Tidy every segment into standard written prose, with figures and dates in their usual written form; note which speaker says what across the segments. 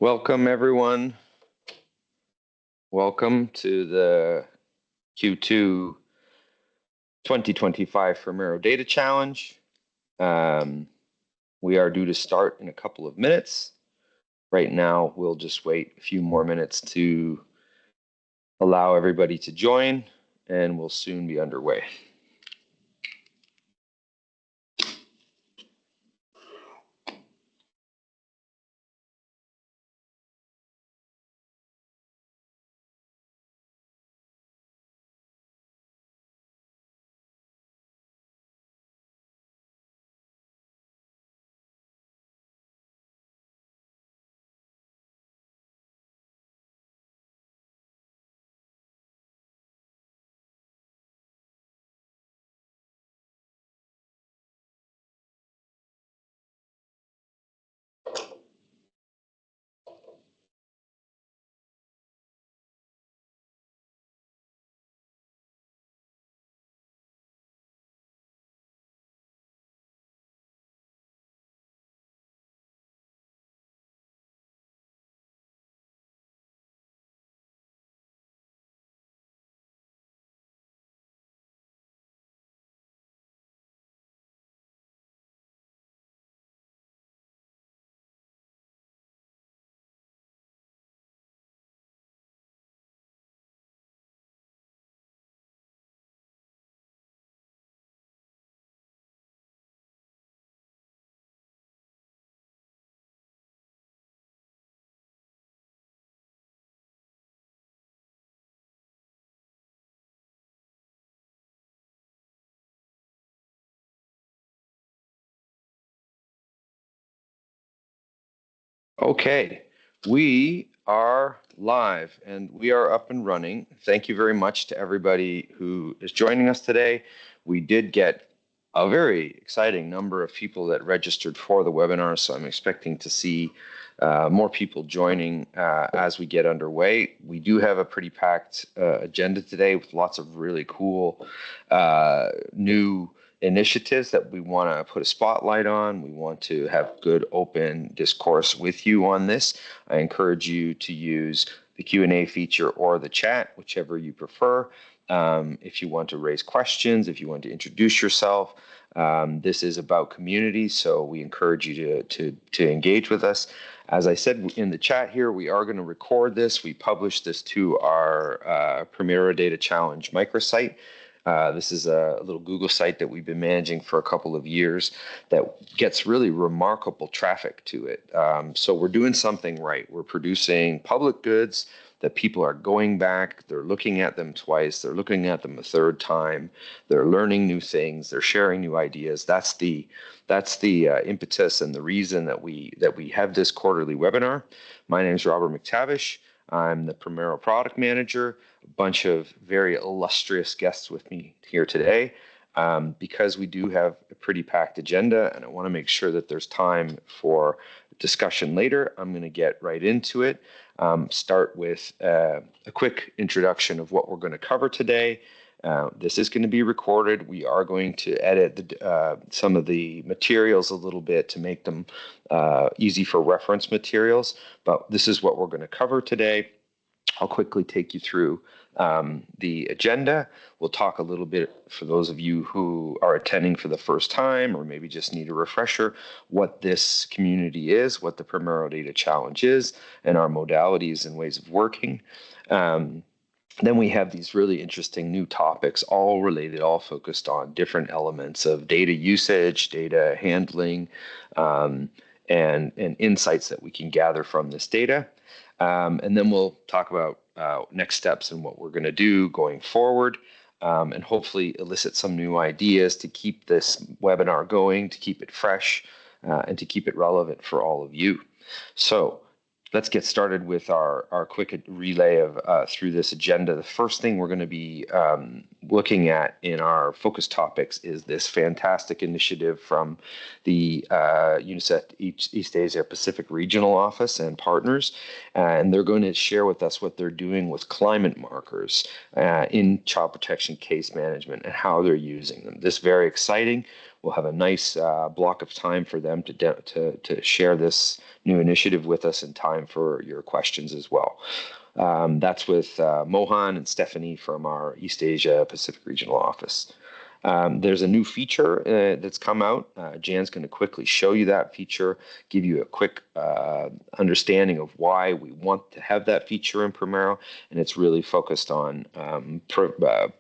Speaker 1: Welcome, everyone. Welcome to the Q2 2025 Primero Data Challenge. We are due to start in a couple of minutes. Right now, we'll just wait a few more minutes to allow everybody to join, and we'll soon be underway. Okay, we are live and we are up and running. Thank you very much to everybody who is joining us today. We did get a very exciting number of people that registered for the webinar, so I'm expecting to see more people joining as we get underway. We do have a pretty packed agenda today with lots of really cool new initiatives that we want to put a spotlight on. We want to have good open discourse with you on this. I encourage you to use the Q&A feature or the chat, whichever you prefer. If you want to raise questions, if you want to introduce yourself, this is about community, so we encourage you to engage with us. As I said in the chat here, we are going to record this. We publish this to our Primero Data Challenge microsite. This is a little Google site that we've been managing for a couple of years that gets really remarkable traffic to it. So we're doing something right. We're producing public goods that people are going back, they're looking at them twice, they're looking at them a third time, they're learning new things, they're sharing new ideas. That's the impetus and the reason that we have this quarterly webinar. My name is Robert McTavish. I'm the Primero product manager. A bunch of very illustrious guests with me here today. Because we do have a pretty packed agenda and I want to make sure that there's time for discussion later, I'm going to get right into it. Start with a quick introduction of what we're going to cover today. This is going to be recorded. We are going to edit some of the materials a little bit to make them easy for reference materials, but this is what we're going to cover today. I'll quickly take you through the agenda. We'll talk a little bit, for those of you who are attending for the first time or maybe just need a refresher, what this community is, what the Primero Data Challenge is, and our modalities and ways of working. Then we have these really interesting new topics, all related, all focused on different elements of data usage, data handling, and insights that we can gather from this data. And then we'll talk about next steps and what we're going to do going forward, and hopefully elicit some new ideas to keep this webinar going, to keep it fresh, and to keep it relevant for all of you. So let's get started with our quick relay of through this agenda. The first thing we're going to be looking at in our focus topics is this fantastic initiative from the UNICEF East Asia Pacific Regional Office and partners. And they're going to share with us what they're doing with climate markers in child protection case management and how they're using them. This is very exciting. We'll have a nice block of time for them to share this new initiative with us in time for your questions as well. That's with Mohan and Stephanie from our East Asia Pacific Regional Office. There's a new feature that's come out. Jan's going to quickly show you that feature, give you a quick understanding of why we want to have that feature in Primero, and it's really focused on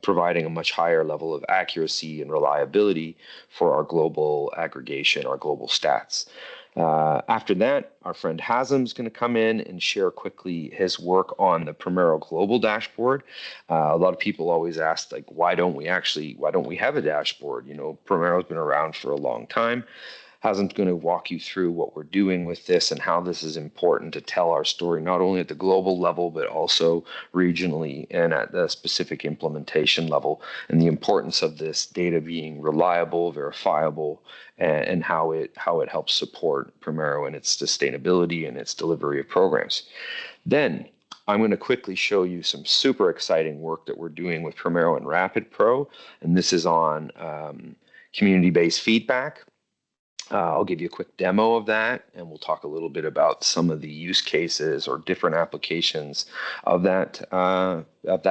Speaker 1: providing a much higher level of accuracy and reliability for our global aggregation, our global stats. After that, our friend Hazem is going to come in and share quickly his work on the Primero Global Dashboard. A lot of people always ask, like, why don't we have a dashboard? You know, Primero's been around for a long time. Hazem's going to walk you through what we're doing with this and how this is important to tell our story, not only at the global level, but also regionally and at the specific implementation level, and the importance of this data being reliable, verifiable, and how it helps support Primero and its sustainability and its delivery of programs. Then I'm going to quickly show you some super exciting work that we're doing with Primero and RapidPro, and this is on community-based feedback. I'll give you a quick demo of that, and we'll talk a little bit about some of the use cases or different applications of that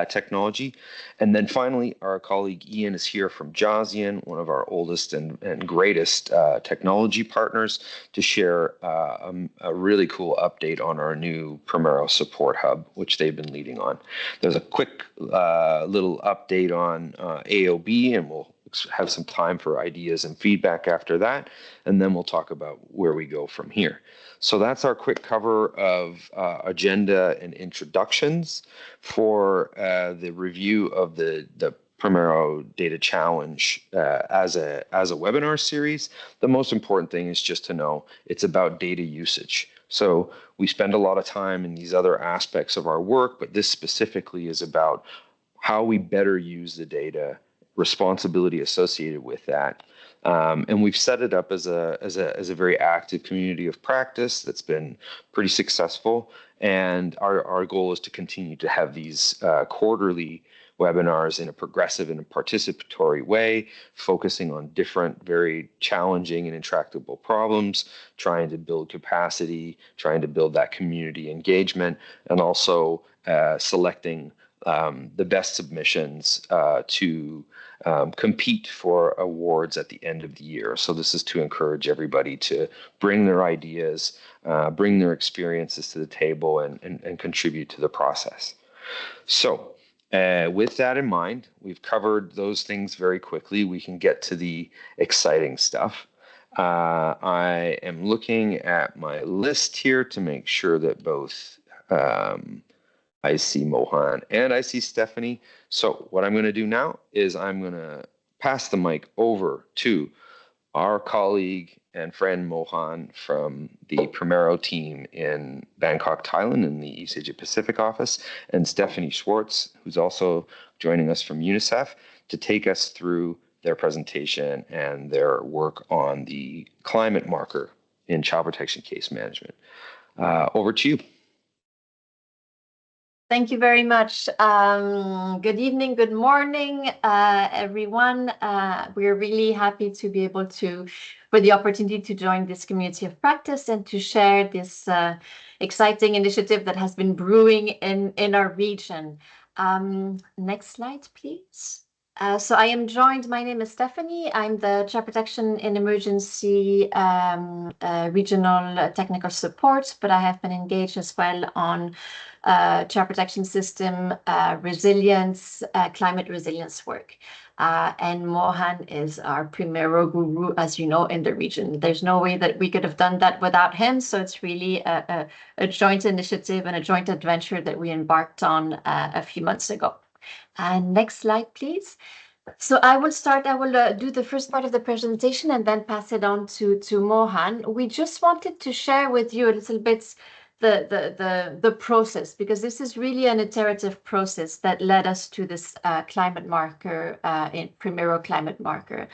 Speaker 1: technology. And then finally, our colleague Ian is here from Jazian, one of our oldest and greatest technology partners, to share a really cool update on our new Primero Support Hub, which they've been leading on. There's a quick little update on AOB, and we'll have some time for ideas and feedback after that, and then we'll talk about where we go from here. So that's our quick cover of agenda and introductions for the review of the Primero Data Challenge as a webinar series. The most important thing is just to know it's about data usage. So we spend a lot of time in these other aspects of our work, but this specifically is about how we better use the data, responsibility associated with that. And we've set it up as a very active community of practice that's been pretty successful. And our goal is to continue to have these quarterly webinars in a progressive and a participatory way, focusing on different, very challenging and intractable problems, trying to build capacity, trying to build that community engagement, and also selecting the best submissions to compete for awards at the end of the year. So this is to encourage everybody to bring their ideas, bring their experiences to the table, and contribute to the process. So with that in mind, we've covered those things very quickly. We can get to the exciting stuff. I am looking at my list here to make sure that both I see Mohan and I see Stephanie. So what I'm going to do now is I'm going to pass the mic over to our colleague and friend Mohan from the Primero team in Bangkok, Thailand, in the East Asia Pacific office, and Stephanie Schwartz, who's also joining us from UNICEF, to take us through their presentation and their work on the climate marker in child protection case management. Over to you.
Speaker 2: Thank you very much. Good evening, good morning, everyone. We're really happy to be able for the opportunity to join this community of practice and to share this exciting initiative that has been brewing in our region. Next slide, please. So I am joined, my name is Stephanie. I'm the Child Protection in Emergency Regional Technical Support, but I have been engaged as well on child protection system resilience, climate resilience work. And Mohan is our Primero guru, as you know, in the region. There's no way that we could have done that without him. So it's really a joint initiative and a joint adventure that we embarked on a few months ago. And next slide, please. So I will do the first part of the presentation and then pass it on to Mohan. We just wanted to share with you a little bit the process, because this is really an iterative process that led us to this climate marker in Primero climate marker.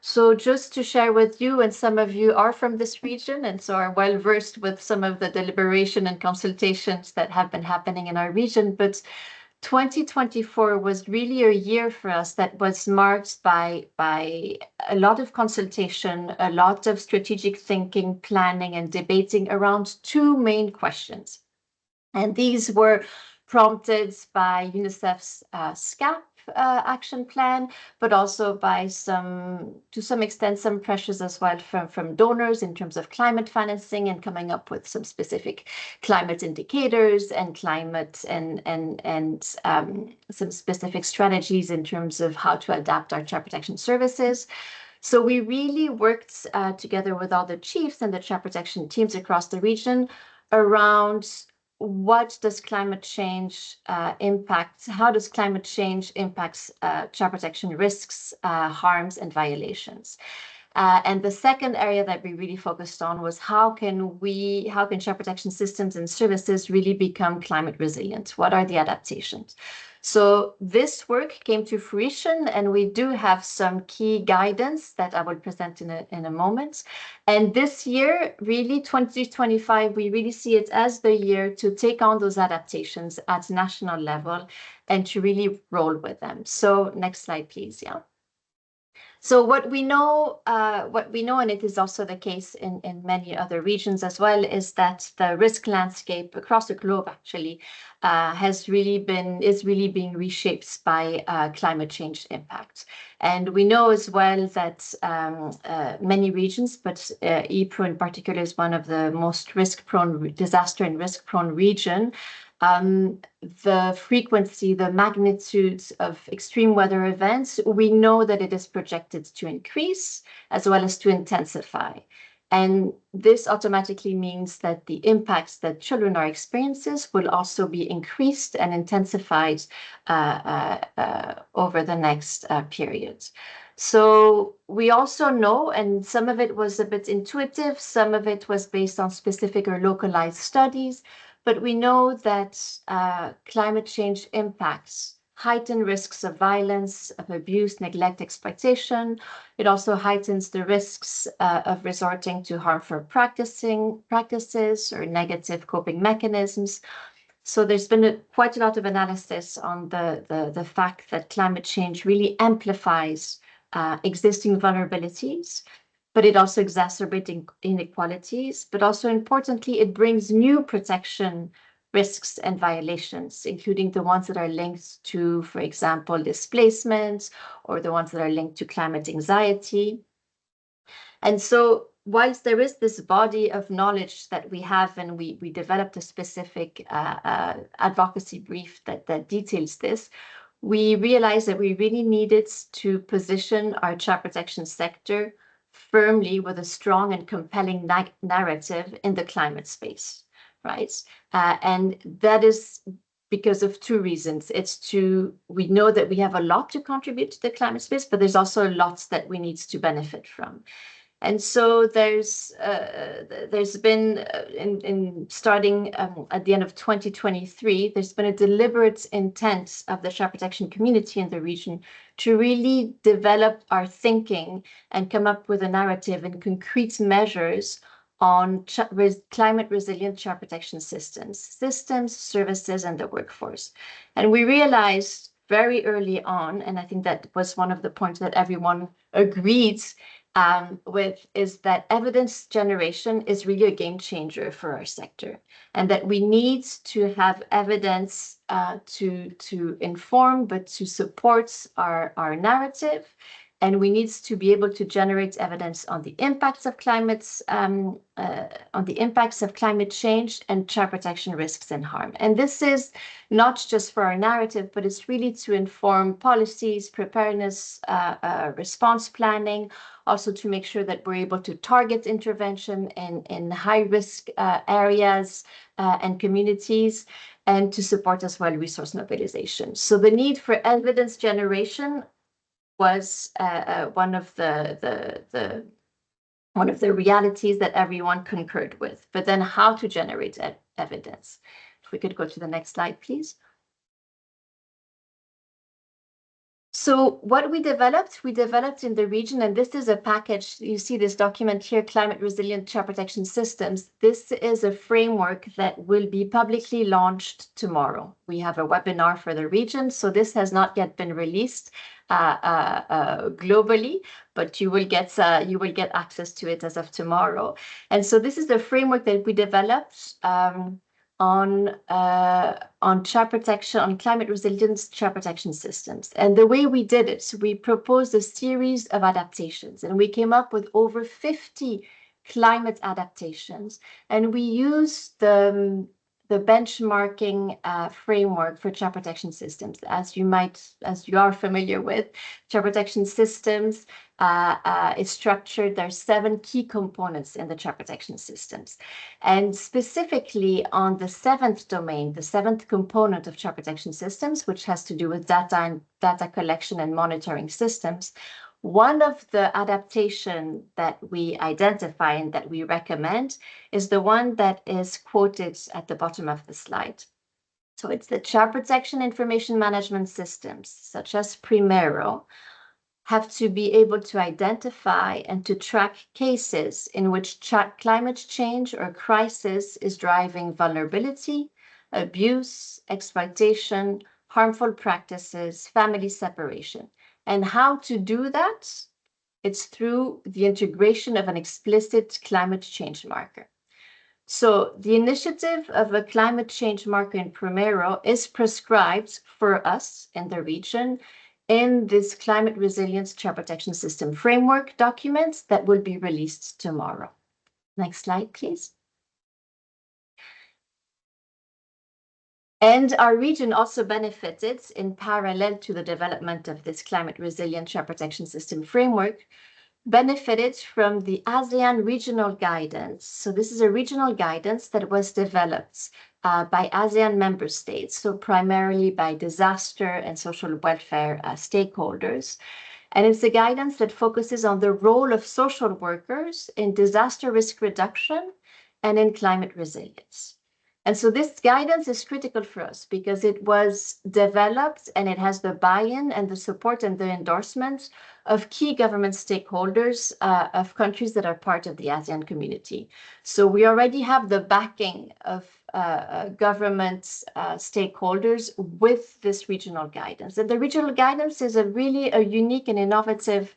Speaker 2: So just to share with you, and some of you are from this region and so are well versed with some of the deliberation and consultations that have been happening in our region, but 2024 was really a year for us that was marked by a lot of consultation, a lot of strategic thinking, planning, and debating around two main questions. And these were prompted by UNICEF's SCAP action plan, but also by to some extent, some pressures as well from donors in terms of climate financing and coming up with some specific climate indicators and climate and some specific strategies in terms of how to adapt our child protection services. So we really worked together with all the chiefs and the child protection teams across the region around what does climate change impact? How does climate change impact child protection risks, harms, and violations? And the second area that we really focused on was how can child protection systems and services really become climate resilient? What are the adaptations? So this work came to fruition, and we do have some key guidance that I will present in a moment. And this year, really 2025, we really see it as the year to take on those adaptations at national level and to really roll with them. So next slide, please. Yeah. So what we know, and it is also the case in many other regions as well, is that the risk landscape across the globe actually is really being reshaped by climate change impact. And we know as well that many regions, but EAPRO in particular is one of the most disaster and risk-prone region. The frequency, the magnitudes of extreme weather events, we know that it is projected to increase as well as to intensify. And this automatically means that the impacts that children are experiencing will also be increased and intensified over the next period. So we also know, and some of it was a bit intuitive, some of it was based on specific or localized studies, but we know that climate change impacts heighten risks of violence, of abuse, neglect, exploitation. It also heightens the risks of resorting to harmful practices or negative coping mechanisms. So there's been quite a lot of analysis on the fact that climate change really amplifies existing vulnerabilities, but it also exacerbates inequalities, but also importantly, it brings new protection risks and violations, including the ones that are linked to, for example, displacement, or the ones that are linked to climate anxiety. And so whilst there is this body of knowledge that we have, and we developed a specific advocacy brief that details this, we realized that we really needed to position our child protection sector firmly with a strong and compelling narrative in the climate space, right? And that is because of two reasons. We know that we have a lot to contribute to the climate space, but there's also lots that we need to benefit from. And so there's been, in starting at the end of 2023, there's been a deliberate intent of the child protection community in the region to really develop our thinking and come up with a narrative and concrete measures on climate resilient child protection systems, services, and the workforce. And we realized very early on, and I think that was one of the points that everyone agreed with, is that evidence generation is really a game changer for our sector, and that we need to have evidence to inform, but to support our narrative. And we need to be able to generate evidence on the impacts of climate change and child protection risks and harm. And this is not just for our narrative, but it's really to inform policies, preparedness, response planning, also to make sure that we're able to target intervention in high-risk areas and communities, and to support as well resource mobilization. So the need for evidence generation was one of the one of the realities that everyone concurred with, but then how to generate evidence. If we could go to the next slide, please. So what we developed in the region, and this is a package, you see this document here, Climate Resilient Child Protection Systems. This is a framework that will be publicly launched tomorrow. We have a webinar for the region, so this has not yet been released globally, but you will get access to it as of tomorrow. And so this is the framework that we developed on child protection, on climate resilience child protection systems. And the way we did it, we proposed a series of adaptations, and we came up with over 50 climate adaptations. And we used the benchmarking framework for child protection systems. As you are familiar with, child protection systems is structured. There are 7 key components in the child protection systems. And specifically on the 7th domain, the 7th component of child protection systems, which has to do with data and data collection and monitoring systems, one of the adaptation that we identify and that we recommend is the one that is quoted at the bottom of the slide. So it's the child protection information management systems, such as Primero, have to be able to identify and to track cases in which climate change or crisis is driving vulnerability, abuse, exploitation, harmful practices, family separation. And how to do that? It's through the integration of an explicit climate change marker. So the initiative of a climate change marker in Primero is prescribed for us in the region in this climate resilience child protection system framework document that will be released tomorrow. Next slide, please. And our region also benefited in parallel to the development of this climate resilient child protection system framework, benefited from the ASEAN regional guidance. So this is a regional guidance that was developed by ASEAN member states, so primarily by disaster and social welfare stakeholders. And it's a guidance that focuses on the role of social workers in disaster risk reduction and in climate resilience. And so this guidance is critical for us because it was developed and it has the buy-in and the support and the endorsement of key government stakeholders of countries that are part of the ASEAN community. So we already have the backing of government stakeholders with this regional guidance. And the regional guidance is really a unique and innovative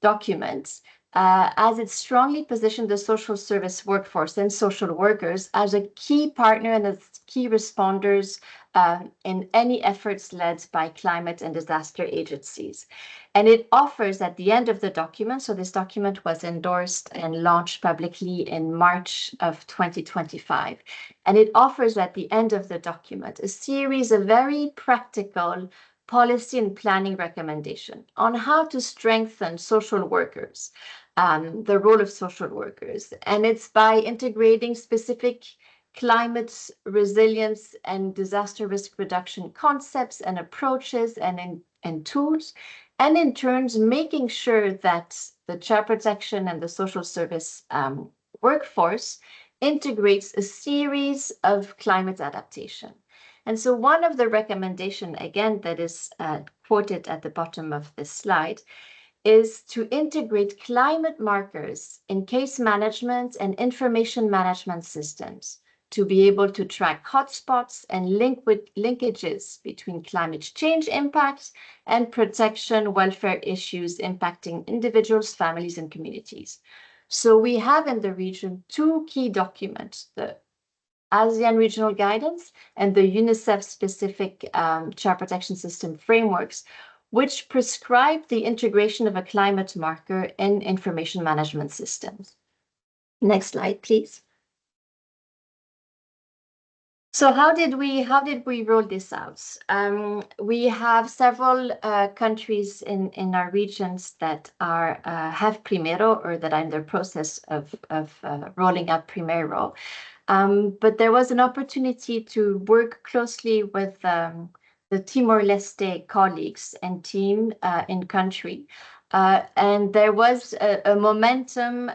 Speaker 2: document, as it strongly positioned the social service workforce and social workers as a key partner and as key responders in any efforts led by climate and disaster agencies. And it offers at the end of the document, so this document was endorsed and launched publicly in March of 2025, and it offers at the end of the document a series of very practical policy and planning recommendation on how to strengthen social workers, the role of social workers. And it's by integrating specific climate resilience and disaster risk reduction concepts and approaches and tools, and in turns making sure that the child protection and the social service workforce integrates a series of climate adaptation. And so one of the recommendation, again, that is quoted at the bottom of this slide, is to integrate climate markers in case management and information management systems to be able to track hotspots and linkages between climate change impacts and protection welfare issues impacting individuals, families, and communities. So we have in the region 2 key documents, the ASEAN regional guidance and the UNICEF specific child protection system frameworks, which prescribe the integration of a climate marker in information management systems. Next slide, please. So how did we roll this out? We have several countries in our regions that have Primero or that are in the process of rolling out Primero. But there was an opportunity to work closely with the Timor-Leste colleagues and team in country And there was a momentum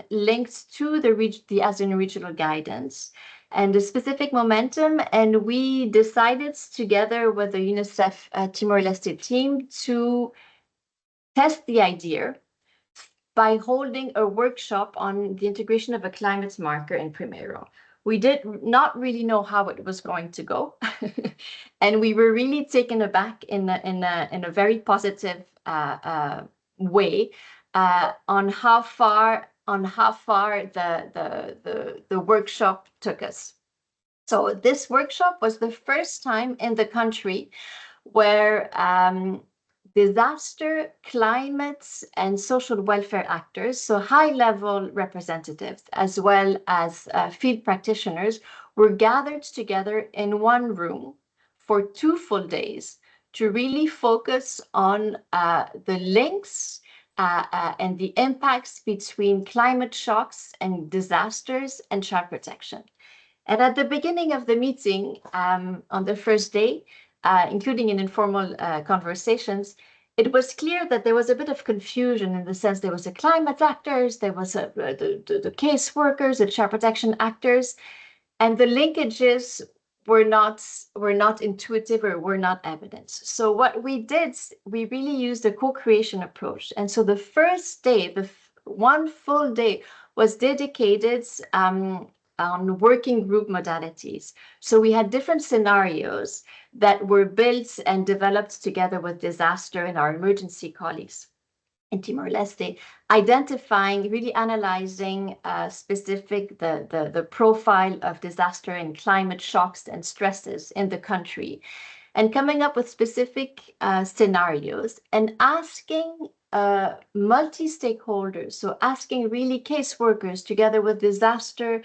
Speaker 2: linked to the ASEAN regional guidance and a specific momentum. And we decided together with the UNICEF Timor-Leste team to test the idea by holding a workshop on the integration of a climate marker in Primero. We did not really know how it was going to go, and we were really taken aback in a very positive way on how far the workshop took us. So this workshop was the first time in the country where disaster, climate, and social welfare actors, so high-level representatives, as well as field practitioners, were gathered together in one room for 2 full days to really focus on the links and the impacts between climate shocks and disasters and child protection. And at the beginning of the meeting, on the first day, including in informal conversations, it was clear that there was a bit of confusion in the sense there was a climate actors, there was the case workers, the child protection actors, and the linkages were not intuitive or were not evident. So what we did, we really used a co-creation approach. And so the first day, one full day was dedicated on working group modalities. So we had different scenarios that were built and developed together with disaster and our emergency colleagues in Timor-Leste, identifying, really analyzing the profile of disaster and climate shocks and stresses in the country, and coming up with specific scenarios and asking multi-stakeholders, so asking really caseworkers together with disaster,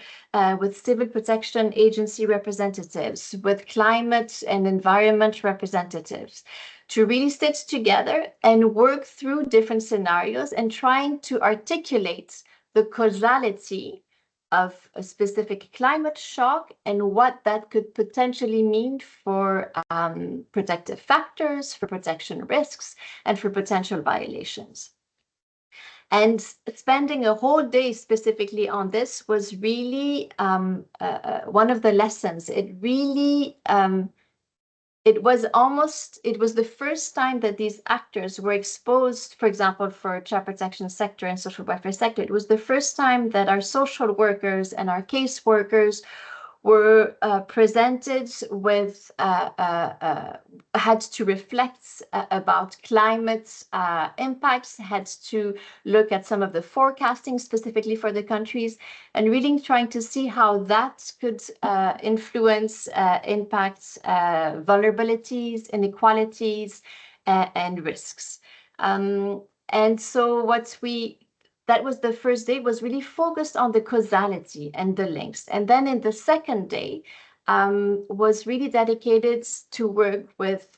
Speaker 2: with civil protection agency representatives, with climate and environment representatives, to really sit together and work through different scenarios and trying to articulate the causality of a specific climate shock and what that could potentially mean for protective factors, for protection risks, and for potential violations. And spending a whole day specifically on this was really one of the lessons. It really it was the first time that these actors were exposed, for example, for child protection sector and social welfare sector. It was the first time that our social workers and our case workers were presented with, had to reflect about climate impacts, had to look at some of the forecasting specifically for the countries, and really trying to see how that could influence impacts, vulnerabilities, inequalities, and risks. And so that was the first day, was really focused on the causality and the links. And then in the second day was really dedicated to work with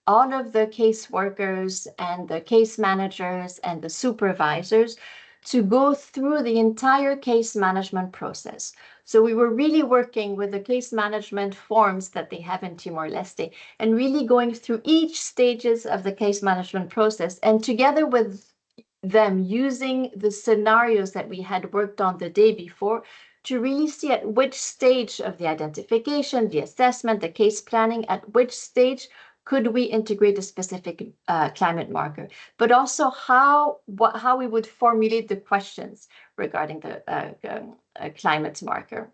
Speaker 2: all of the case workers and the case managers and the supervisors to go through the entire case management process. So we were really working with the case management forms that they have in Timor-Leste and really going through each stages of the case management process, and together with them using the scenarios that we had worked on the day before to really see at which stage of the identification, the assessment, the case planning, at which stage could we integrate a specific climate marker, but also how we would formulate the questions regarding the climate marker.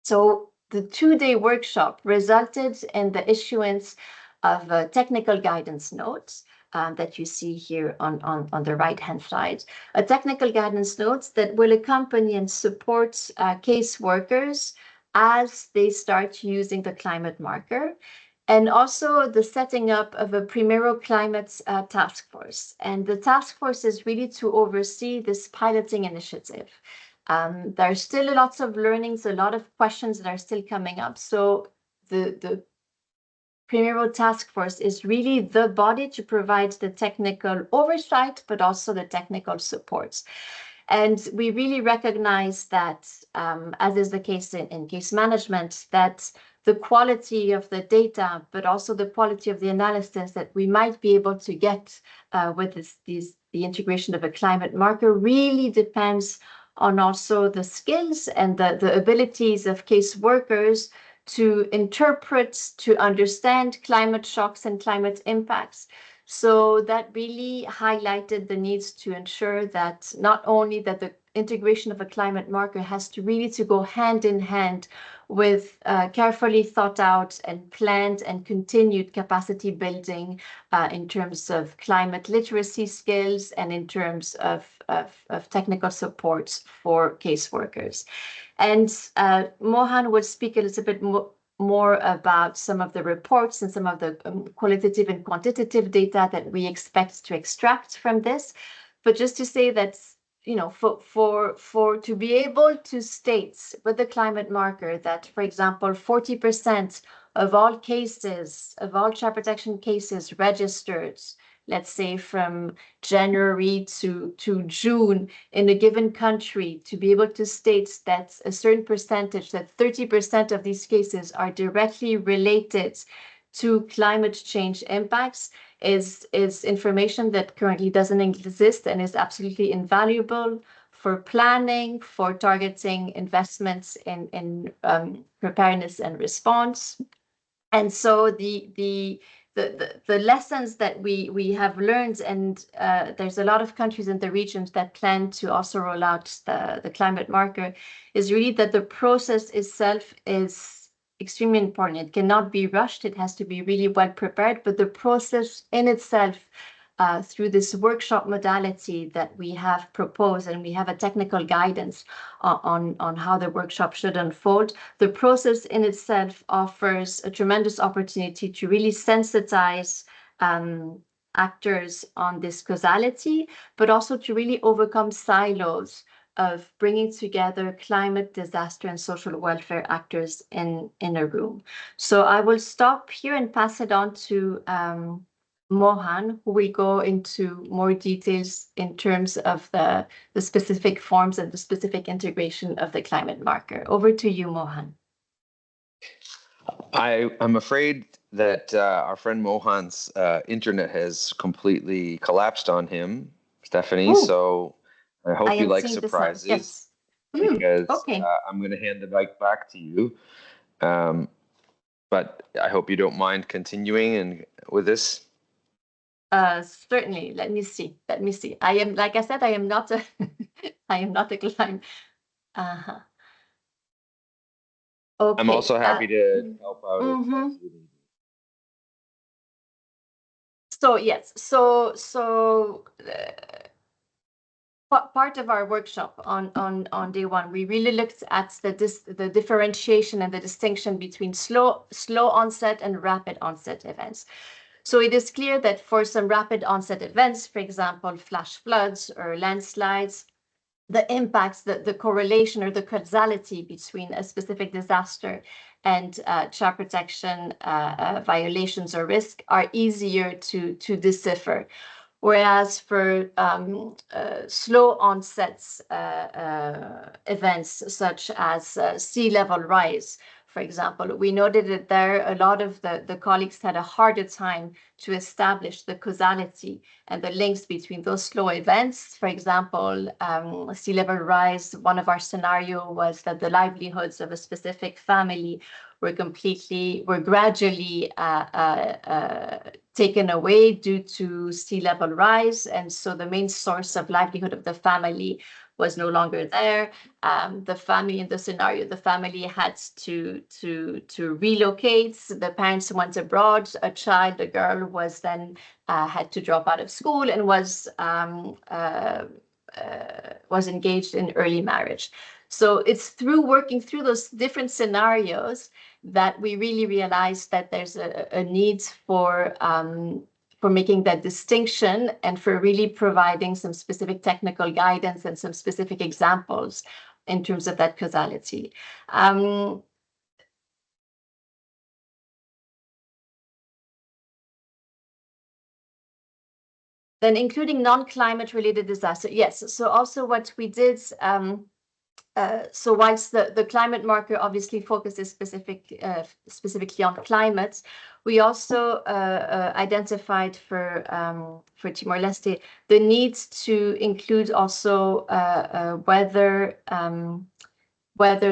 Speaker 2: So the 2-day workshop resulted in the issuance of technical guidance notes that you see here on the right-hand side, a technical guidance notes that will accompany and support case workers as they start using the climate marker, and also the setting up of a Primero Climate Task Force. And the task force is really to oversee this piloting initiative. There are still lots of learnings, a lot of questions that are still coming up. So the Primero Task Force is really the body to provide the technical oversight, but also the technical supports. And we really recognize that, as is the case in case management, that the quality of the data, but also the quality of the analysis that we might be able to get with the integration of a climate marker really depends on also the skills and the abilities of caseworkers to interpret, to understand climate shocks and climate impacts. So that really highlighted the needs to ensure that not only that the integration of a climate marker has to really to go hand in hand with carefully thought out and planned and continued capacity building in terms of climate literacy skills and in terms of technical support for caseworkers. And Mohan would speak a little bit more about some of the reports and some of the qualitative and quantitative data that we expect to extract from this. But just to say that, for to be able to state with the climate marker that, for example, 40% of all cases, of all child protection cases registered, let's say from January to June in a given country, to be able to state that a certain percentage, that 30% of these cases are directly related to climate change impacts is information that currently doesn't exist and is absolutely invaluable for planning, for targeting investments in preparedness and response. And so the lessons that we have learned, and there's a lot of countries in the regions that plan to also roll out the climate marker, is really that the process itself is extremely important. It cannot be rushed. It has to be really well prepared, but the process in itself, through this workshop modality that we have proposed, and we have a technical guidance on how the workshop should unfold, the process in itself offers a tremendous opportunity to really sensitize actors on this causality, but also to really overcome silos of bringing together climate, disaster, and social welfare actors in a room. So I will stop here and pass it on to Mohan, who will go into more details in terms of the specific forms and the specific integration of the climate marker. Over to you, Mohan.
Speaker 1: I'm afraid that our friend Mohan's internet has completely collapsed on him, Stephanie.
Speaker 2: Ooh.
Speaker 1: So I hope you like surprises.
Speaker 2: Yes.
Speaker 1: Because
Speaker 2: okay.
Speaker 1: I'm going to hand the mic back to you. But I hope you don't mind continuing with this.
Speaker 2: Certainly. Let me see. I am, like I said, I am not a climate. Uh-huh. Okay.
Speaker 1: I'm also happy to help out.
Speaker 2: So yes, part of our workshop on day one, we really looked at the differentiation and the distinction between slow onset and rapid onset events. So it is clear that for some rapid onset events, for example, flash floods or landslides, the impacts, the correlation or the causality between a specific disaster and child protection violations or risk are easier to decipher. Whereas for slow onsets events such as sea level rise, for example, we noted that there a lot of the colleagues had a harder time to establish the causality and the links between those slow events. For example, sea level rise, one of our scenario was that the livelihoods of a specific family were gradually taken away due to sea level rise. And so the main source of livelihood of the family was no longer there. The family in the scenario, the family had to relocate. The parents went abroad. A child, a girl, was then had to drop out of school and was engaged in early marriage. So it's through working through those different scenarios that we really realized that there's a need for making that distinction and for really providing some specific technical guidance and some specific examples in terms of that causality. Then including non-climate related disaster. Yes, so also what we did So whilst the climate marker obviously focuses specifically on climate, we also identified for Timor-Leste the need to include also whether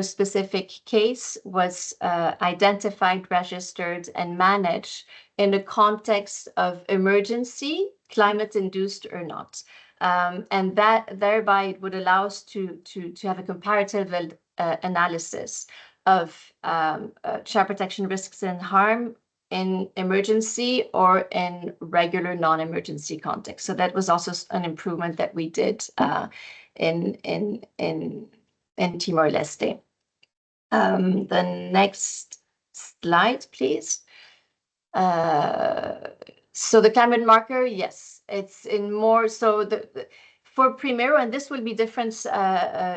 Speaker 2: specific case was identified, registered, and managed in the context of emergency, climate-induced or not. And that thereby it would allow us to have a comparative analysis of child protection risks and harm in emergency or in regular non-emergency context. So that was also an improvement that we did in Timor-Leste. The next slide, please. So the climate marker, yes, it's in more, so for Primero, and this will be different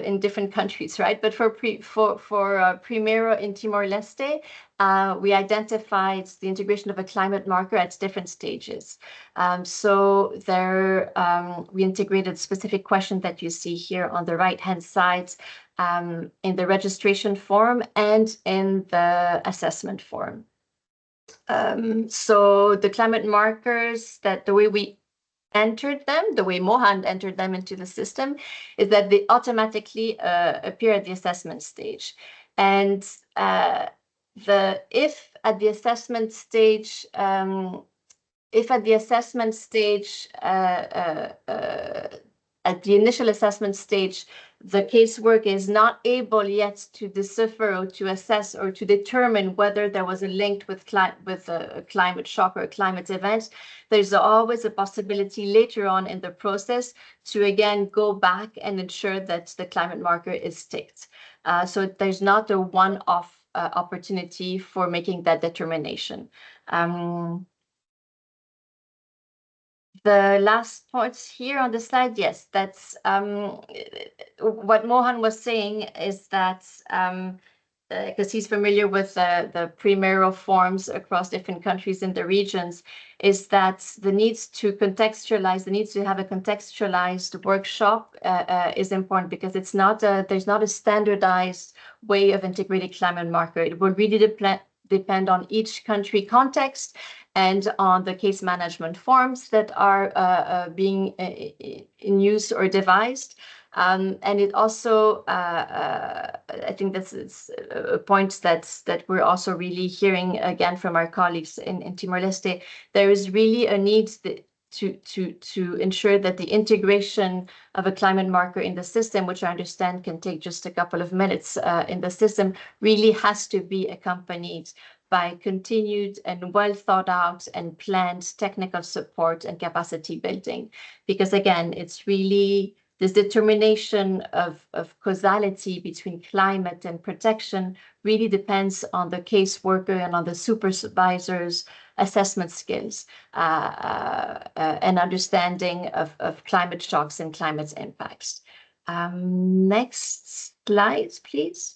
Speaker 2: in different countries, right? But for Primero in Timor-Leste, we identified the integration of a climate marker at different stages. So there, we integrated specific questions that you see here on the right-hand side in the registration form and in the assessment form. So the climate markers, that the way we entered them, the way Mohan entered them into the system, is that they automatically appear at the assessment stage. And if at the assessment stage, at the initial assessment stage, the casework is not able yet to decipher or to assess or to determine whether there was a link with a climate shock or a climate event, there's always a possibility later on in the process to again go back and ensure that the climate marker is ticked. So there's not a one-off opportunity for making that determination. The last points here on the slide, yes, that's what Mohan was saying is that because he's familiar with the Primero forms across different countries in the regions, is that the needs to contextualize, the needs to have a contextualized workshop is important, because it's not there's not a standardized way of integrating climate marker. It will really depend on each country context and on the case management forms that are being in use or devised. And it also, I think this is a point that we're also really hearing again from our colleagues in Timor-Leste. There is really a need to ensure that the integration of a climate marker in the system, which I understand can take just a couple of minutes in the system, really has to be accompanied by continued and well thought out and planned technical support and capacity building. Because again, it's really this determination of causality between climate and protection really depends on the caseworker and on the supervisor's assessment skills and understanding of climate shocks and climate impacts. Next slide, please.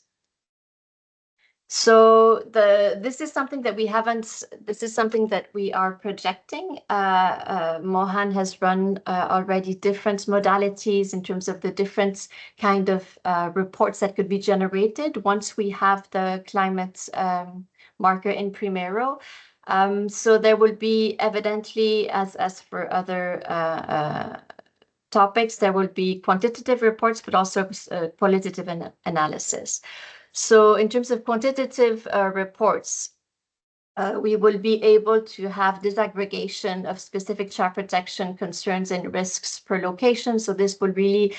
Speaker 2: So this is something that we haven't, this is something that we are projecting. Mohan has run already different modalities in terms of the different kind of reports that could be generated once we have the climate marker in Primero. So there will be evidently, as for other topics, there will be quantitative reports, but also qualitative analysis. So in terms of quantitative reports, we will be able to have disaggregation of specific child protection concerns and risks per location. So this will really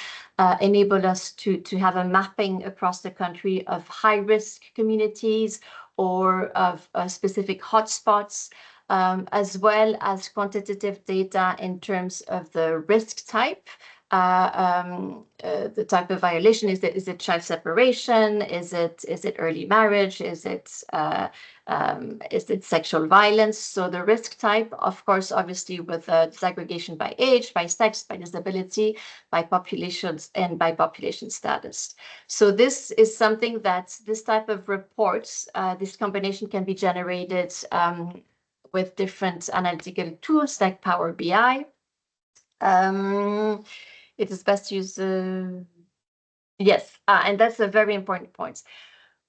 Speaker 2: enable us to have a mapping across the country of high-risk communities or of specific hotspots, as well as quantitative data in terms of the risk type. The type of violation, is it child separation? Is it early marriage? Is it sexual violence? So the risk type, of course, obviously with disaggregation by age, by sex, by disability, by populations, and by population status. So this is something that this type of reports, this combination can be generated with different analytical tools like Power BI. It is best to use Yes, and that's a very important point.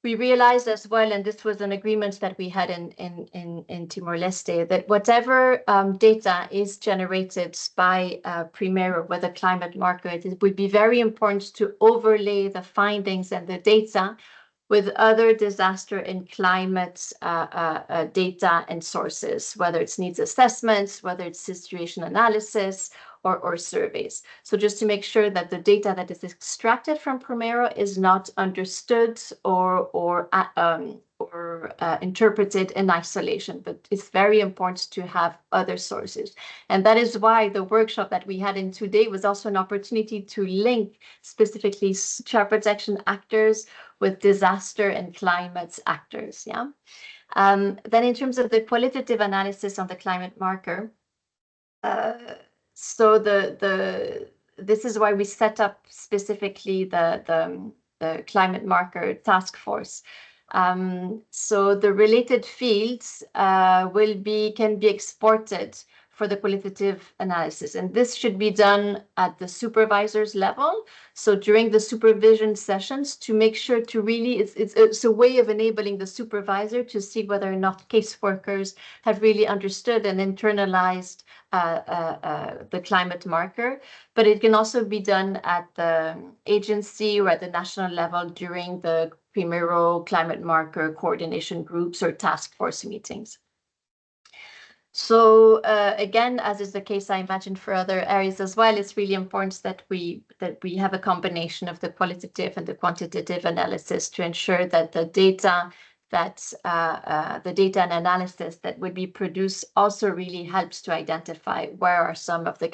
Speaker 2: We realized as well, and this was an agreement that we had in Timor-Leste, that whatever data is generated by Primero, whether climate marker, it would be very important to overlay the findings and the data with other disaster and climate data and sources, whether it's needs assessments, whether it's situation analysis, or surveys. So just to make sure that the data that is extracted from Primero is not understood or interpreted in isolation, but it's very important to have other sources. And that is why the workshop that we had in today was also an opportunity to link specifically child protection actors with disaster and climate actors. Yeah. Then in terms of the qualitative analysis on the climate marker, so this is why we set up specifically the climate marker task force. So the related fields can be exported for the qualitative analysis, and this should be done at the supervisor's level. So during the supervision sessions, to make sure to really, it's a way of enabling the supervisor to see whether or not caseworkers have really understood and internalized the climate marker, but it can also be done at the agency or at the national level during the Primero climate marker coordination groups or task force meetings. So again, as is the case, I imagine for other areas as well, it's really important that we have a combination of the qualitative and the quantitative analysis to ensure that the data and analysis that would be produced also really helps to identify where are some of the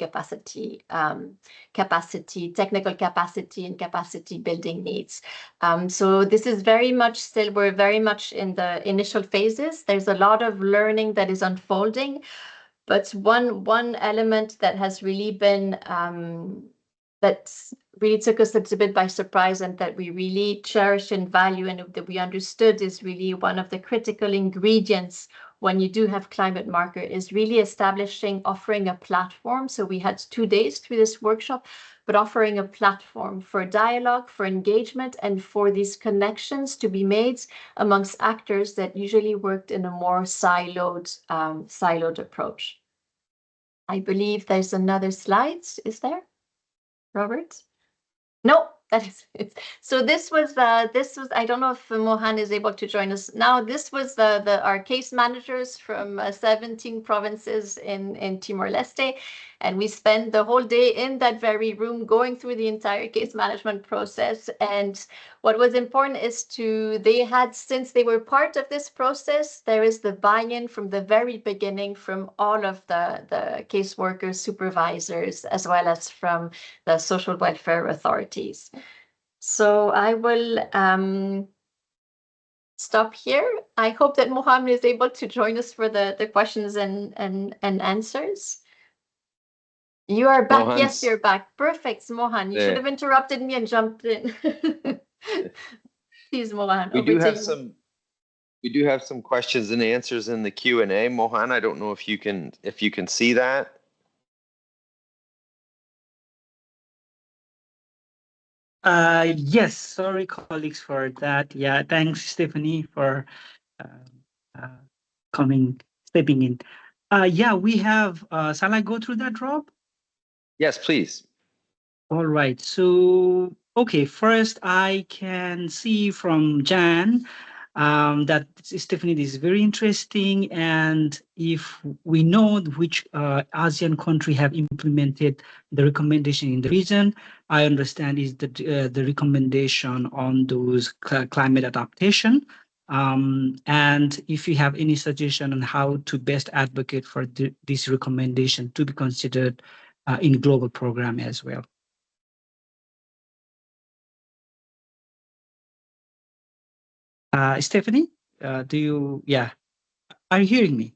Speaker 2: technical capacity and capacity building needs. So this is very much still, we're very much in the initial phases. There's a lot of learning that is unfolding, but one element that has really been that really took us a little bit by surprise and that we really cherish and value and that we understood is really one of the critical ingredients when you do have climate marker is really offering a platform. So we had 2 days through this workshop, but offering a platform for dialogue, for engagement, and for these connections to be made amongst actors that usually worked in a more siloed approach. I believe there's another slide. Is there, Robert? No, that is it. So this was I don't know if Mohan is able to join us now. This was our case managers from 17 provinces in Timor-Leste, and we spent the whole day in that very room going through the entire case management process. And what was important is since they were part of this process, there is the buy-in from the very beginning from all of the caseworkers, supervisors, as well as from the social welfare authorities. So I will stop here. I hope that Mohammed is able to join us for the questions and answers. You are back.
Speaker 1: Mohan's,
Speaker 2: yes, you're back. Perfect, Mohan. You should have interrupted me and jumped in. Please, Mohan.
Speaker 1: We do have some questions and answers in the Q&A. Mohan, I don't know if you can see that.
Speaker 3: Yes, sorry, colleagues, for that. Yeah, thanks, Stephanie, for stepping in. Yeah, we have, shall I go through that, Rob?
Speaker 1: Yes, please.
Speaker 3: All right. So, okay, first I can see from Jan that Stephanie, this is very interesting. And if we know which ASEAN country have implemented the recommendation in the region, I understand is the recommendation on those climate adaptation. And if you have any suggestion on how to best advocate for this recommendation to be considered in global program as well. Stephanie, are you hearing me?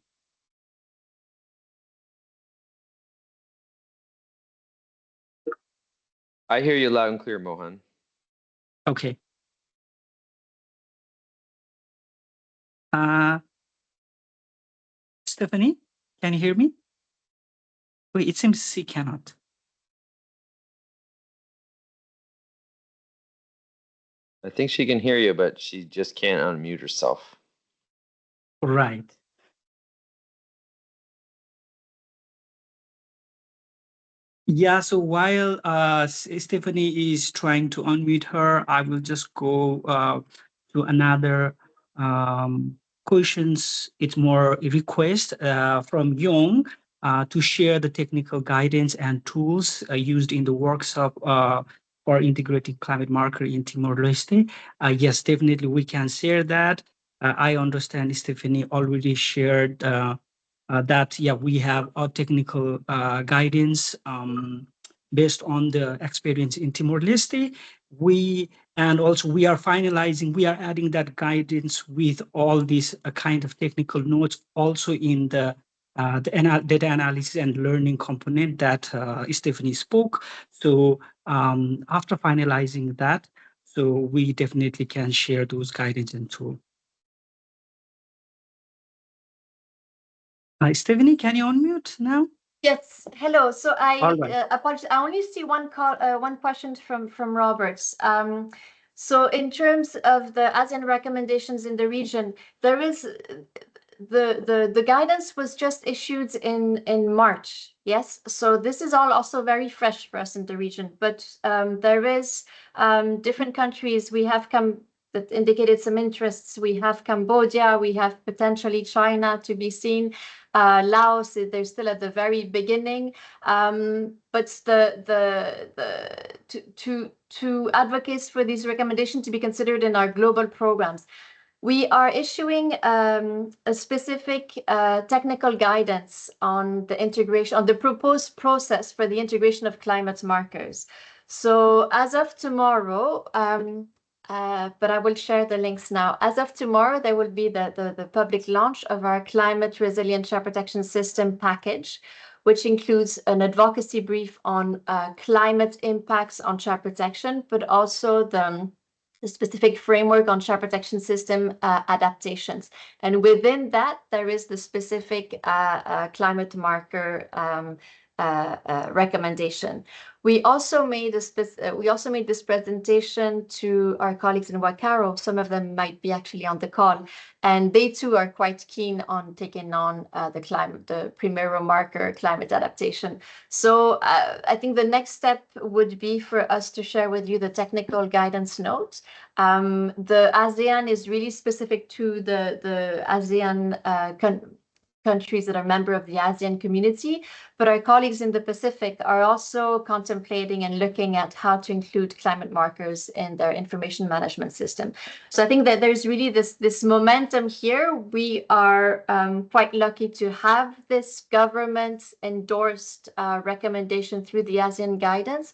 Speaker 1: I hear you loud and clear, Mohan.
Speaker 3: Okay. Stephanie, can you hear me? Wait, it seems she cannot.
Speaker 1: I think she can hear you, but she just can't unmute herself.
Speaker 3: Right. Yeah, so while Stephanie is trying to unmute her, I will just go to another questions. It's more a request from Yong to share the technical guidance and tools used in the workshop for integrating climate marker in Timor-Leste. Yes, definitely we can share that. I understand Stephanie already shared that, yeah, we have our technical guidance based on the experience in Timor-Leste. And also we are finalizing, we are adding that guidance with all these kind of technical notes also in the data analysis and learning component that Stephanie spoke. So after finalizing that, so we definitely can share those guidance and tools. Stephanie, can you unmute now?
Speaker 2: Yes. Hello. So I
Speaker 3: right.
Speaker 2: apologize. I only see one question from Roberts. So in terms of the ASEAN recommendations in the region, there is the guidance was just issued in March. Yes. So this is all also very fresh for us in the region. But there is different countries we have come that indicated some interests. We have Cambodia. We have potentially China to be seen. Laos, they're still at the very beginning, but to advocate for these recommendations to be considered in our global programs. We are issuing a specific technical guidance on the integration, on the proposed process for the integration of climate markers. So as of tomorrow, but I will share the links now. As of tomorrow, there will be the public launch of our Climate Resilient Child Protection System package, which includes an advocacy brief on climate impacts on child protection, but also the specific framework on child protection system adaptations. And within that, there is the specific climate marker recommendation. We also made this presentation to our colleagues in Wakaro. Some of them might be actually on the call, and they too are quite keen on taking on the Primero marker climate adaptation. So I think the next step would be for us to share with you the technical guidance note. The ASEAN is really specific to the ASEAN countries that are member of the ASEAN community, but our colleagues in the Pacific are also contemplating and looking at how to include climate markers in their information management system. So I think that there's really this momentum here. We are quite lucky to have this government endorsed recommendation through the ASEAN guidance.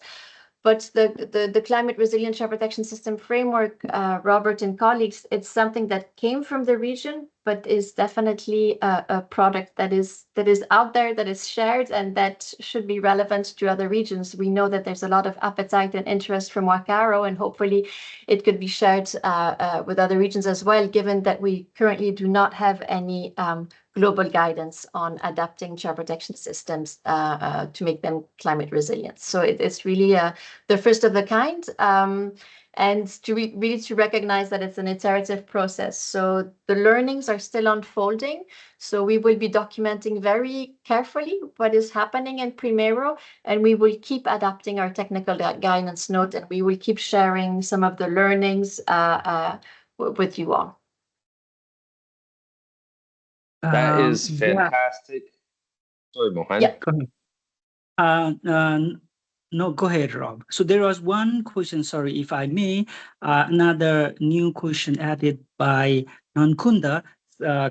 Speaker 2: But the Climate Resilient Child Protection System framework, Robert and colleagues, it's something that came from the region, but is definitely a product that is out there, that is shared, and that should be relevant to other regions. We know that there's a lot of appetite and interest from Wakaro, and hopefully it could be shared with other regions as well, given that we currently do not have any global guidance on adapting child protection systems to make them climate resilient. So it's really the first of the kind, and to really recognize that it's an iterative process. So the learnings are still unfolding. So we will be documenting very carefully what is happening in Primero, and we will keep adapting our technical guidance note, and we will keep sharing some of the learnings with you all.
Speaker 1: That is fantastic. Yeah. Sorry, Mohan.
Speaker 3: Yeah, go ahead. No, go ahead, Rob. So there was one question, sorry, if I may, another new question added by Nankunda,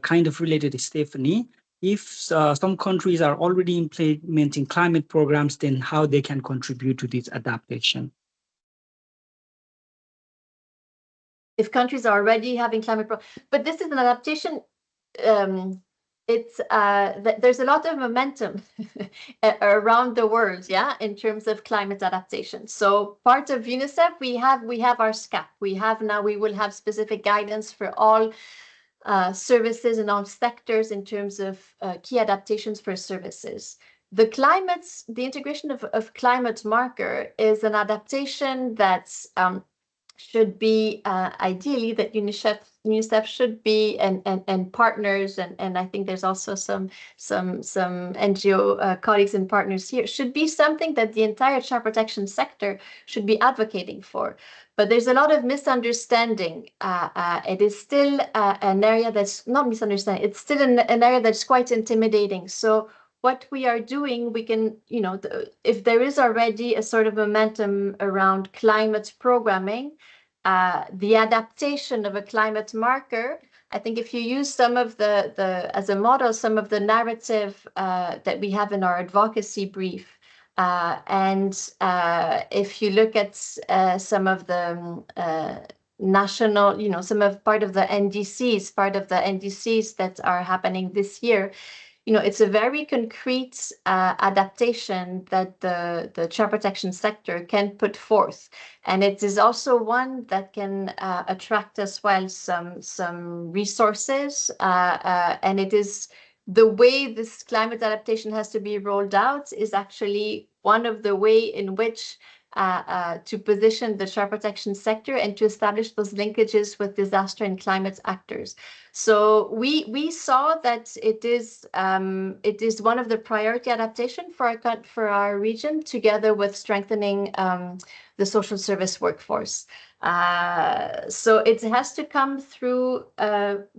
Speaker 3: kind of related to Stephanie. If some countries are already implementing climate programs, then how they can contribute to this adaptation?
Speaker 2: If countries are already having climate but this is an adaptation, there's a lot of momentum around the world, yeah, in terms of climate adaptation. So part of UNICEF, we have our SCAP. We will have specific guidance for all services and all sectors in terms of key adaptations for services. The integration of climate marker is an adaptation that's should be ideally that UNICEF should be and partners and I think there's also some NGO colleagues and partners here, should be something that the entire child protection sector should be advocating for. But there's a lot of misunderstanding. It is still an area that's not misunderstanding. It's still an area that's quite intimidating. So what we are doing, we can, if there is already a sort of momentum around climate programming, the adaptation of a climate marker, I think if you use some of the as a model, some of the narrative that we have in our advocacy brief, and if you look at some of the national, some of part of the NDCs that are happening this year, it's a very concrete adaptation that the child protection sector can put forth. And it is also one that can attract as well some resources. And it is the way this climate adaptation has to be rolled out is actually one of the way in which to position the child protection sector and to establish those linkages with disaster and climate actors. So we saw that it is one of the priority adaptation for our region, together with strengthening the social service workforce. So it has to come through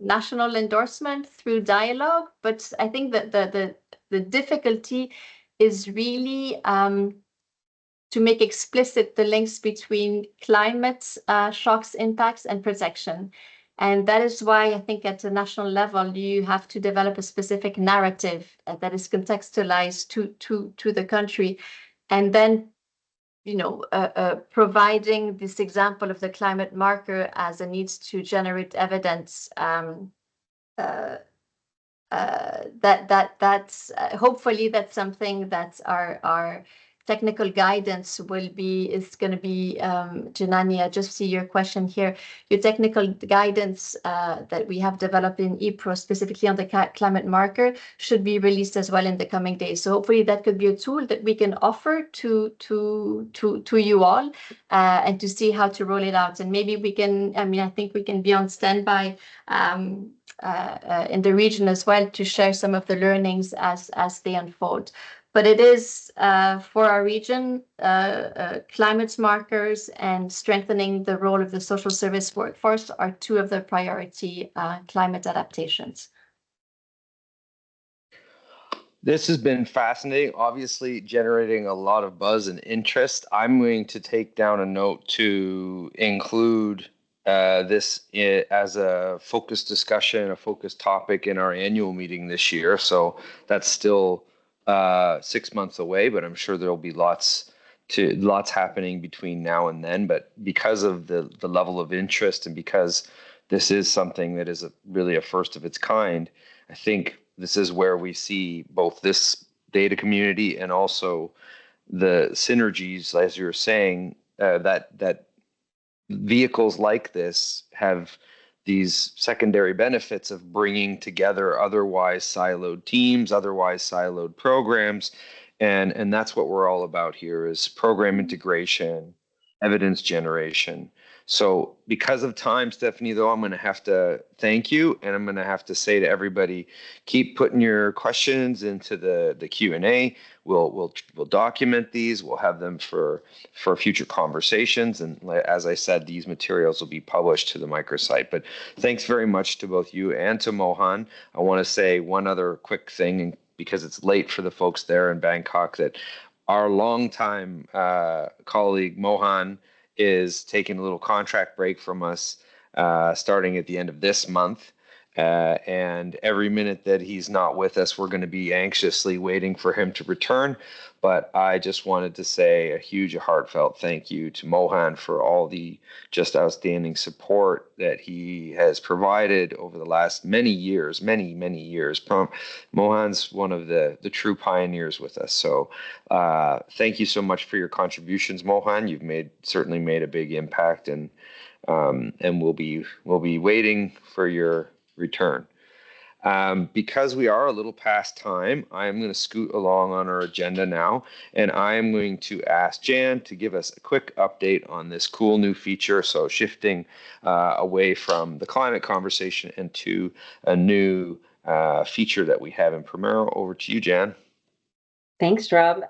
Speaker 2: national endorsement, through dialogue. But I think that the difficulty is really to make explicit the links between climate shocks, impacts, and protection. And that is why I think at a national level, you have to develop a specific narrative that is contextualized to the country. And then, providing this example of the climate marker as a needs to generate evidence, that's hopefully that's something that our technical guidance is going to be, Janani, I just see your question here. Your technical guidance that we have developed in EAPRO, specifically on the climate marker, should be released as well in the coming days. So hopefully that could be a tool that we can offer to you all and to see how to roll it out. And maybe we can, I think we can be on standby in the region as well to share some of the learnings as they unfold. But it is for our region, climate markers and strengthening the role of the social service workforce are two of the priority climate adaptations.
Speaker 1: This has been fascinating, obviously generating a lot of buzz and interest. I'm going to take down a note to include this as a focused discussion, a focused topic in our annual meeting this year. So that's still 6 months away, but I'm sure there'll be lots happening between now and then. But because of the level of interest and because this is something that is really a first of its kind, I think this is where we see both this data community and also the synergies, as you're saying, that vehicles like this have these secondary benefits of bringing together otherwise siloed teams, otherwise siloed programs. And that's what we're all about here, is program integration, evidence generation. So because of time, Stephanie, though, I'm going to have to thank you, and I'm going to have to say to everybody, keep putting your questions into the Q&A. We'll document these. We'll have them for future conversations. And as I said, these materials will be published to the microsite. But thanks very much to both you and to Mohan. I want to say one other quick thing, because it's late for the folks there in Bangkok, that our longtime colleague Mohan is taking a little contract break from us starting at the end of this month. And every minute that he's not with us, we're going to be anxiously waiting for him to return. But I just wanted to say a huge, heartfelt thank you to Mohan for all the just outstanding support that he has provided over the last many years. Mohan's one of the true pioneers with us. So thank you so much for your contributions, Mohan. You've certainly made a big impact, and we'll be waiting for your return. Because we are a little past time, I am going to scoot along on our agenda now, and I am going to ask Jan to give us a quick update on this cool new feature. So shifting away from the climate conversation into a new feature that we have in Primero. Over to you, Jan.
Speaker 4: Thanks, Rob.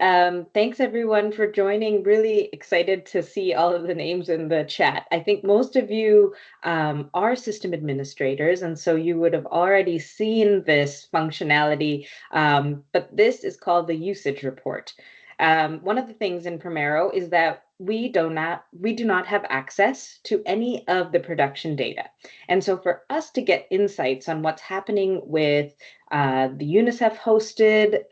Speaker 4: Thanks everyone for joining. Really excited to see all of the names in the chat. I think most of you are system administrators, and so you would have already seen this functionality, but this is called the usage report. One of the things in Primero is that we do not have access to any of the production data. And so for us to get insights on what's happening with the UNICEF hosted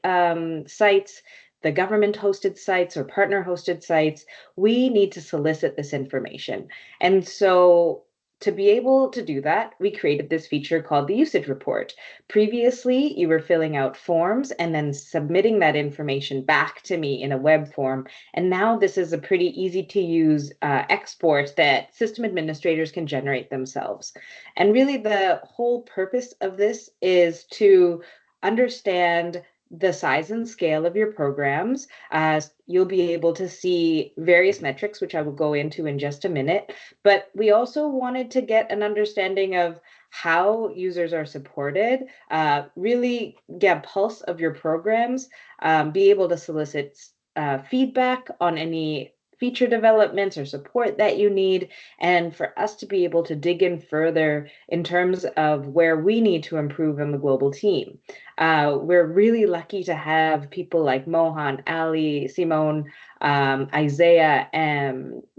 Speaker 4: sites, the government hosted sites or partner hosted sites, we need to solicit this information. And so to be able to do that, we created this feature called the usage report. Previously, you were filling out forms and then submitting that information back to me in a web form. And now this is a pretty easy to use export that system administrators can generate themselves. And really the whole purpose of this is to understand the size and scale of your programs. You'll be able to see various metrics, which I will go into in just a minute. But we also wanted to get an understanding of how users are supported, really get a pulse of your programs, be able to solicit feedback on any feature developments or support that you need, and for us to be able to dig in further in terms of where we need to improve in the global team. We're really lucky to have people like Mohan, Ali, Simone, Isaiah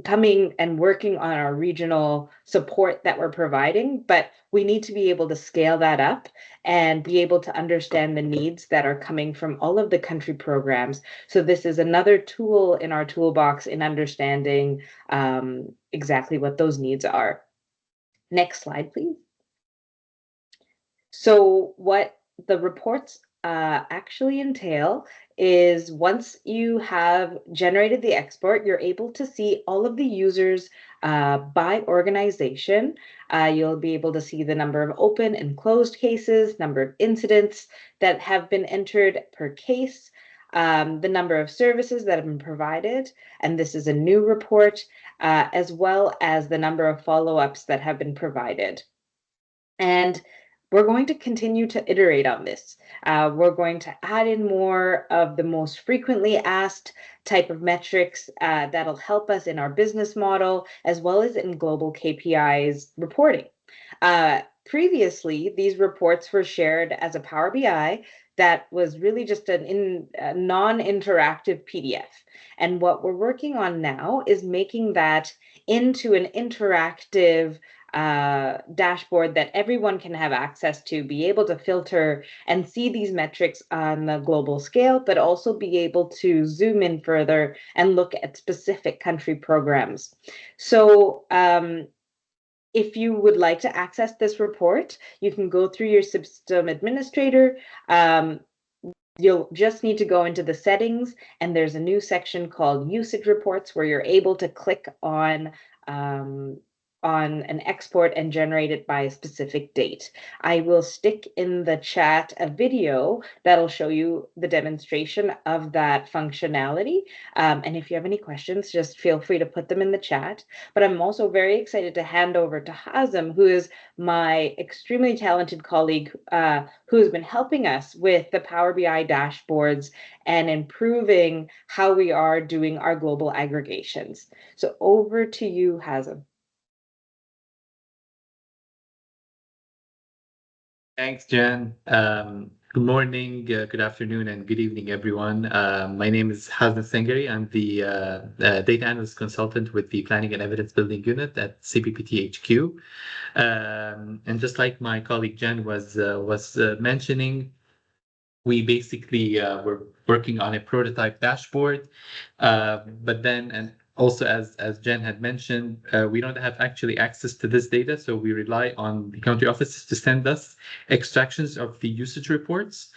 Speaker 4: coming and working on our regional support that we're providing, but we need to be able to scale that up and be able to understand the needs that are coming from all of the country programs. So this is another tool in our toolbox in understanding exactly what those needs are. Next slide, please. So what the reports actually entail is once you have generated the export, you're able to see all of the users by organization. You'll be able to see the number of open and closed cases, number of incidents that have been entered per case, the number of services that have been provided, and this is a new report, as well as the number of follow-ups that have been provided. And we're going to continue to iterate on this. We're going to add in more of the most frequently asked type of metrics that'll help us in our business model, as well as in global KPIs reporting. Previously, these reports were shared as a Power BI that was really just a non-interactive PDF. And what we're working on now is making that into an interactive dashboard that everyone can have access to, be able to filter and see these metrics on the global scale, but also be able to zoom in further and look at specific country programs. So if you would like to access this report, you can go through your system administrator. You'll just need to go into the settings, and there's a new section called usage reports where you're able to click on an export and generate it by a specific date. I will stick in the chat a video that'll show you the demonstration of that functionality. And if you have any questions, just feel free to put them in the chat. But I'm also very excited to hand over to Hazem, who is my extremely talented colleague who has been helping us with the Power BI dashboards and improving how we are doing our global aggregations. So over to you, Hazem.
Speaker 5: Thanks, Jan. Good morning, good afternoon, and good evening, everyone. My name is Hazem Sengari. I'm the data analyst consultant with the Planning and Evidence Building Unit at CPPT HQ. And just like my colleague Jan was mentioning, we basically were working on a prototype dashboard, but then, and also as Jen had mentioned, we don't have actually access to this data, so we rely on the country offices to send us extractions of the usage reports.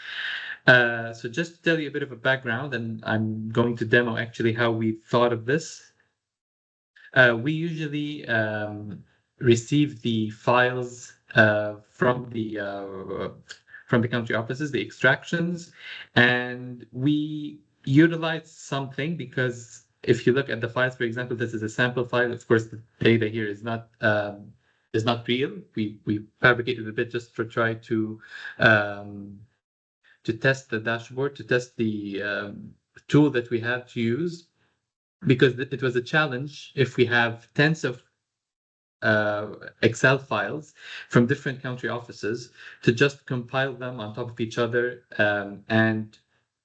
Speaker 5: So just to tell you a bit of a background, and I'm going to demo actually how we thought of this. We usually receive the files from the from the country offices, the extractions, and we utilized something because if you look at the files, for example, this is a sample file. Of course, the data here is not real. We fabricated a bit just to try to test the dashboard, to test the tool that we had to use, because it was a challenge if we have tens of Excel files from different country offices to just compile them on top of each other and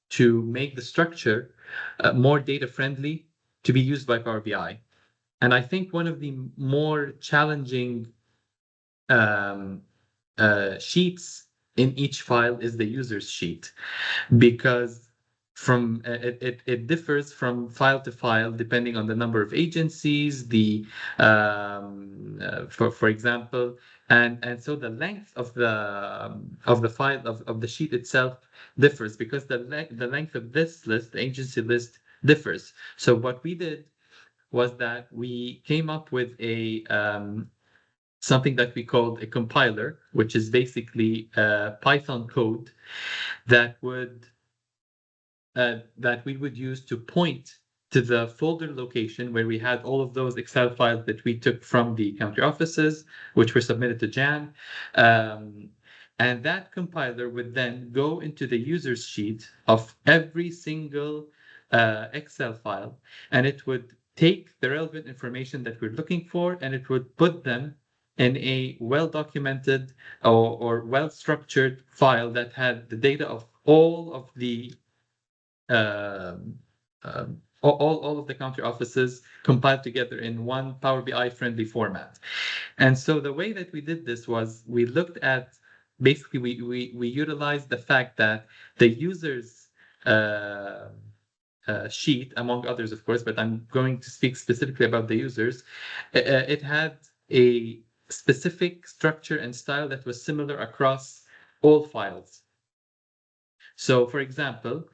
Speaker 5: to make the structure more data friendly to be used by Power BI. And I think one of the more challenging sheets in each file is the user's sheet, because from it differs from file to file depending on the number of agencies, the for example, and so the length of the file of the sheet itself differs, because the length of this list, the agency list, differs. So what we did was that we came up with a something that we called a compiler, which is basically Python code that we would use to point to the folder location where we had all of those Excel files that we took from the country offices, which were submitted to Jan. And that compiler would then go into the user's sheet of every single Excel file, and it would take the relevant information that we're looking for, and it would put them in a well-documented or well-structured file that had the data of all of the all of the country offices compiled together in one Power BI friendly format. And so the way that we did this was we looked at, basically we utilized the fact that the user's sheet, among others, of course, but I'm going to speak specifically about the users. It had a specific structure and style that was similar across all files. So, for example,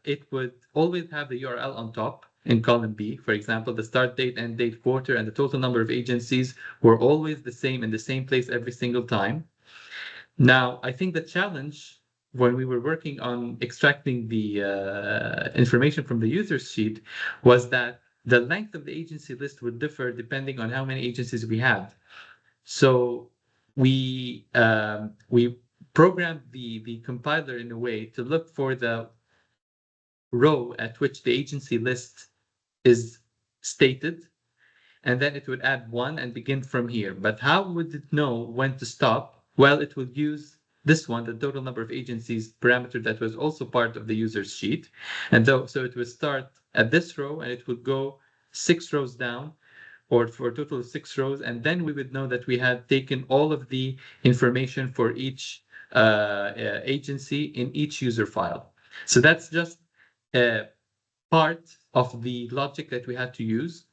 Speaker 5: it would always have the URL on top in column B. For example, the start date, end date, quarter, and the total number of agencies were always the same in the same place every single time. Now, I think the challenge when we were working on extracting the information from the user's sheet was that the length of the agency list would differ depending on how many agencies we had. So we programmed the compiler in a way to look for the row at which the agency list is stated, and then it would add one and begin from here. But how would it know when to stop? Well, it would use this one, the total number of agencies parameter that was also part of the user's sheet. And so it would start at this row and it would go 6 rows down, or for a total of 6 rows, and then we would know that we had taken all of the information for each agency in each user file. So that's just part of the logic that we had to use.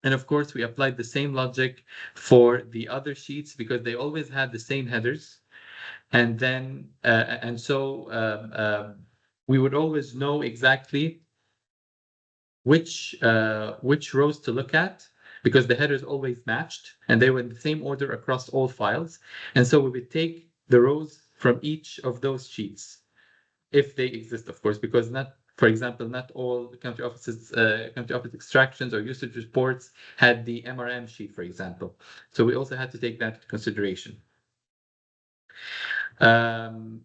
Speaker 5: And of course, we applied the same logic for the other sheets because they always had the same headers. And then, we would always know exactly which rows to look at, because the headers always matched and they were in the same order across all files. And so we would take the rows from each of those sheets, if they exist, of course, because for example, not all the country office extractions or usage reports had the MRM sheet, for example. So we also had to take that into consideration. The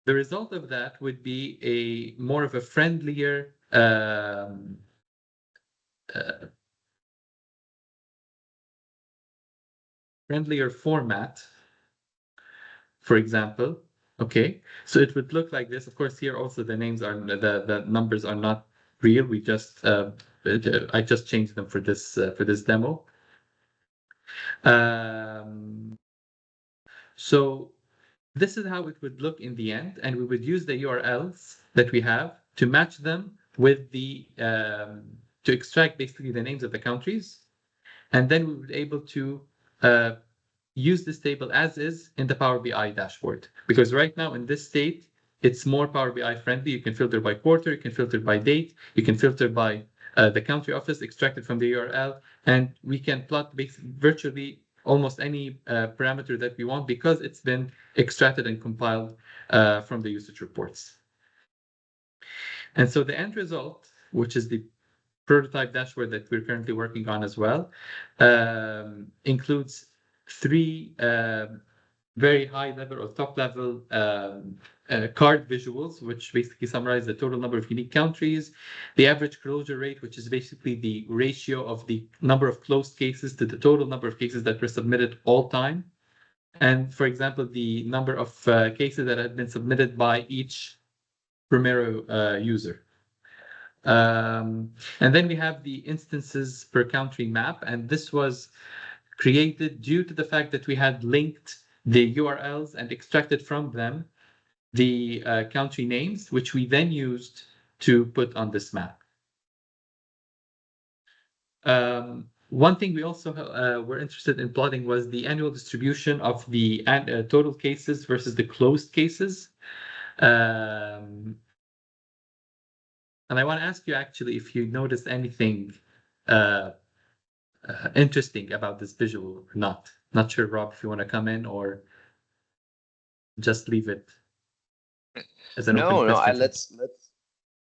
Speaker 5: result of that would be a more of a friendlier format, for example. Okay, so it would look like this. Of course, here also the names are the numbers are not real. We just I just changed them for this demo. So this is how it would look in the end, and we would use the URLs that we have to match them with the to extract basically the names of the countries, and then we would be able to use this table as is in the Power BI dashboard. Because right now in this state, it's more Power BI friendly. You can filter by quarter, you can filter by date, you can filter by the country office extracted from the URL, and we can plot virtually almost any parameter that we want because it's been extracted and compiled from the usage reports. And so the end result, which is the prototype dashboard that we're currently working on as well, includes 3 very high level or top level card visuals, which basically summarize the total number of unique countries, the average closure rate, which is basically the ratio of the number of closed cases to the total number of cases that were submitted all time. And for example, the number of cases that had been submitted by each Primero user. And then we have the instances per country map, and this was created due to the fact that we had linked the URLs and extracted from them the country names, which we then used to put on this map. One thing we also were interested in plotting was the annual distribution of the total cases versus the closed cases. And I want to ask you actually if you noticed anything interesting about this visual or not. Not sure, Rob, if you want to come in or just leave it as an open question.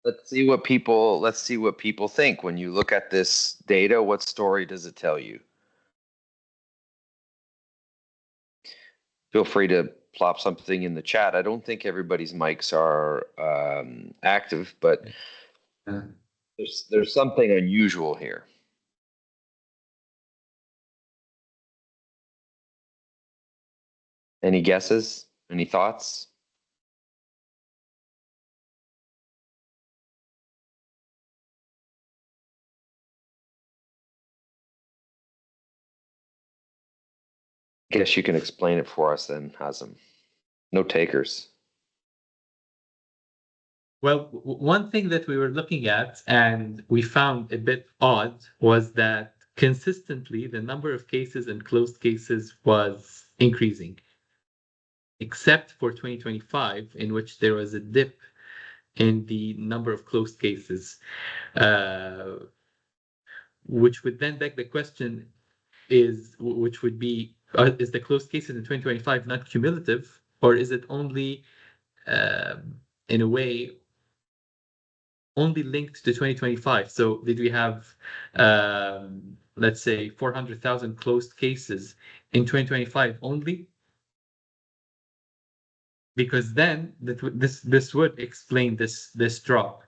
Speaker 1: Let's see what people think. When you look at this data, what story does it tell you? Feel free to plop something in the chat. I don't think everybody's mics are active, but there's something unusual here. Any guesses? Any thoughts? Guess you can explain it for us then, Hazem. No takers.
Speaker 5: Well, one thing that we were looking at and we found a bit odd was that consistently the number of cases and closed cases was increasing, except for 2025, in which there was a dip in the number of closed cases, which would then beg the question which would be, is the closed cases in 2025 not cumulative, or is it only, in a way, only linked to 2025? So did we have, let's say, 400,000 closed cases in 2025 only? Because then this would explain this drop.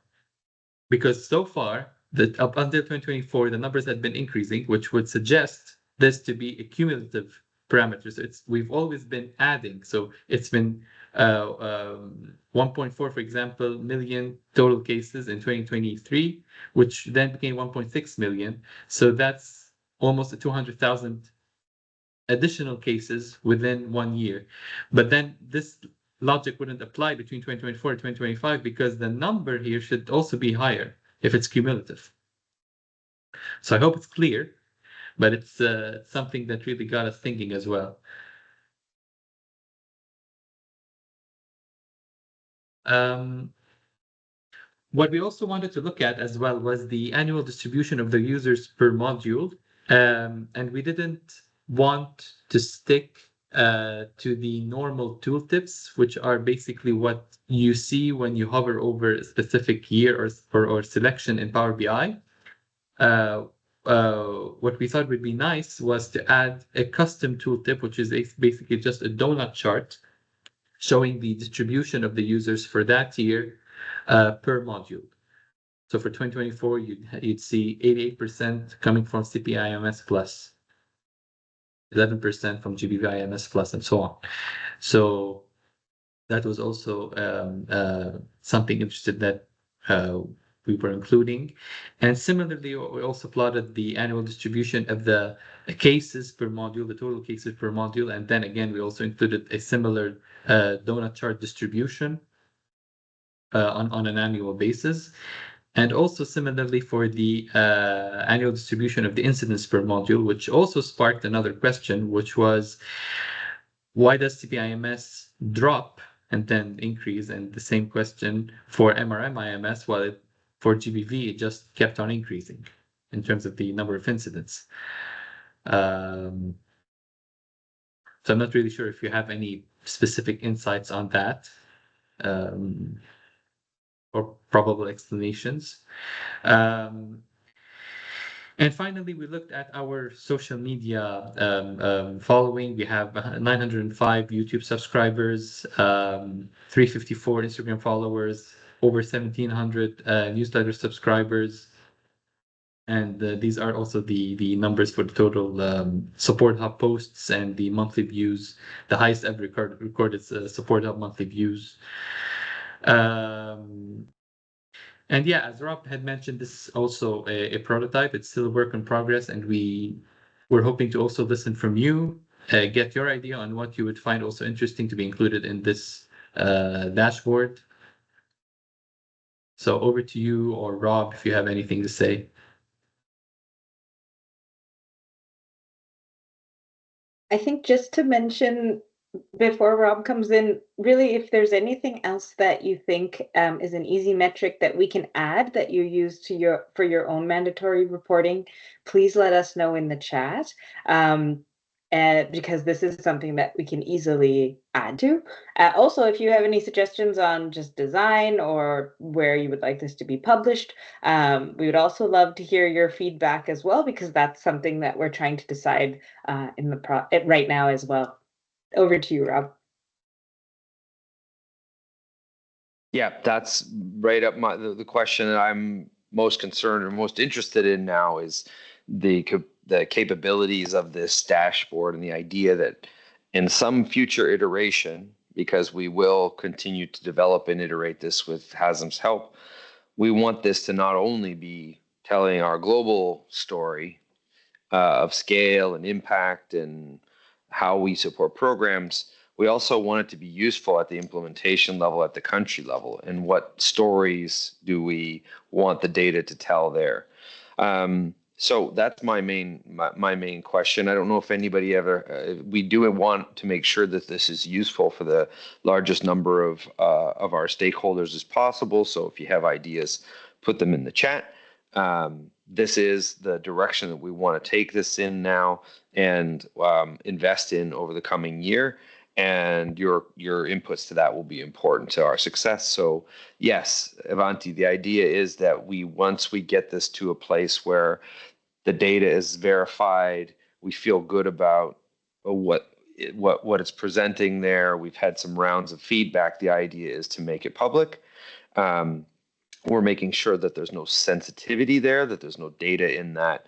Speaker 5: Because so far, up until 2024, the numbers had been increasing, which would suggest this to be a cumulative parameter. So we've always been adding. So it's been 1.4, for example, million total cases in 2023, which then became 1.6 million. So that's almost 200,000 additional cases within 1 year. But then this logic wouldn't apply between 2024 and 2025 because the number here should also be higher if it's cumulative. So I hope it's clear, but it's something that really got us thinking as well. What we also wanted to look at as well was the annual distribution of the users per module. And we didn't want to stick to the normal tooltips, which are basically what you see when you hover over a specific year or selection in Power BI. What we thought would be nice was to add a custom tooltip, which is basically just a donut chart showing the distribution of the users for that year per module. So for 2024, you'd see 88% coming from CPIMS Plus, 11% from GBVIMS Plus, and so on. So that was also something interesting that we were including. And similarly, we also plotted the annual distribution of the cases per module, the total cases per module. And then again, we also included a similar donut chart distribution on an annual basis. And also similarly for the annual distribution of the incidence per module, which also sparked another question, which was, why does CPIMS drop and then increase? And the same question for MRM-IMS, while for GBV, it just kept on increasing in terms of the number of incidents. So I'm not really sure if you have any specific insights on that, or probable explanations. And finally, we looked at our social media following. We have 905 YouTube subscribers, 354 Instagram followers, over 1,700 newsletter subscribers. And these are also the numbers for the total Support Hub posts and the monthly views, the highest ever recorded Support Hub monthly views. And yeah, as Rob had mentioned, this is also a prototype. It's still a work in progress, and we're hoping to also listen from you, get your idea on what you would find also interesting to be included in this dashboard. So over to you or Rob, if you have anything to say.
Speaker 4: I think just to mention before Rob comes in, really, if there's anything else that you think is an easy metric that we can add that you use to for your own mandatory reporting, please let us know in the chat. Because this is something that we can easily add to. Also, if you have any suggestions on just design or where you would like this to be published, we would also love to hear your feedback as well, because that's something that we're trying to decide right now as well. Over to you, Rob.
Speaker 1: Yeah, that's right up the question that I'm most concerned or most interested in now is the capabilities of this dashboard, and the idea that in some future iteration, because we will continue to develop and iterate this with Hazem's help, we want this to not only be telling our global story of scale and impact and how we support programs, we also want it to be useful at the implementation level, at the country level, and what stories do we want the data to tell there. So that's my main question. I don't know if anybody ever. We do want to make sure that this is useful for the largest number of our stakeholders as possible. So if you have ideas, put them in the chat. This is the direction that we want to take this in now and invest in over the coming year. And your inputs to that will be important to our success. So yes, Avanti, the idea is that once we get this to a place where the data is verified, we feel good about what it's presenting there. We've had some rounds of feedback. The idea is to make it public. We're making sure that there's no sensitivity there, that there's no data in that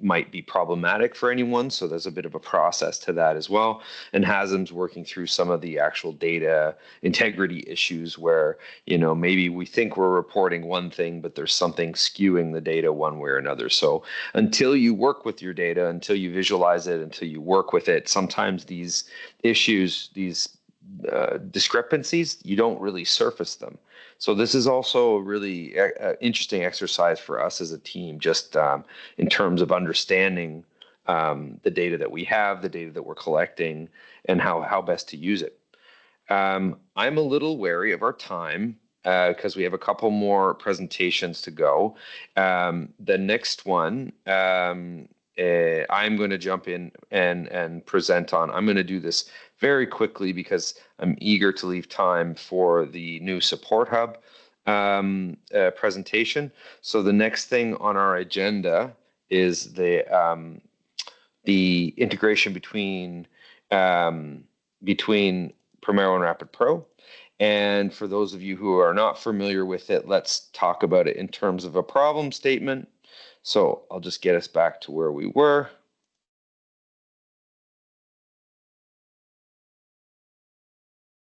Speaker 1: might be problematic for anyone. So there's a bit of a process to that as well. And Hazem's working through some of the actual data integrity issues where, maybe we think we're reporting one thing, but there's something skewing the data one way or another. So until you work with your data, until you visualize it, until you work with it, sometimes these issues, these discrepancies, you don't really surface them. So this is also a really interesting exercise for us as a team, just in terms of understanding the data that we have, the data that we're collecting, and how best to use it. I'm a little wary of our time because we have a couple more presentations to go. The next one, I'm going to jump in and present on. I'm going to do this very quickly because I'm eager to leave time for the new Support Hub presentation. So the next thing on our agenda is the integration between Primero and RapidPro. And for those of you who are not familiar with it, let's talk about it in terms of a problem statement. So I'll just get us back to where we were.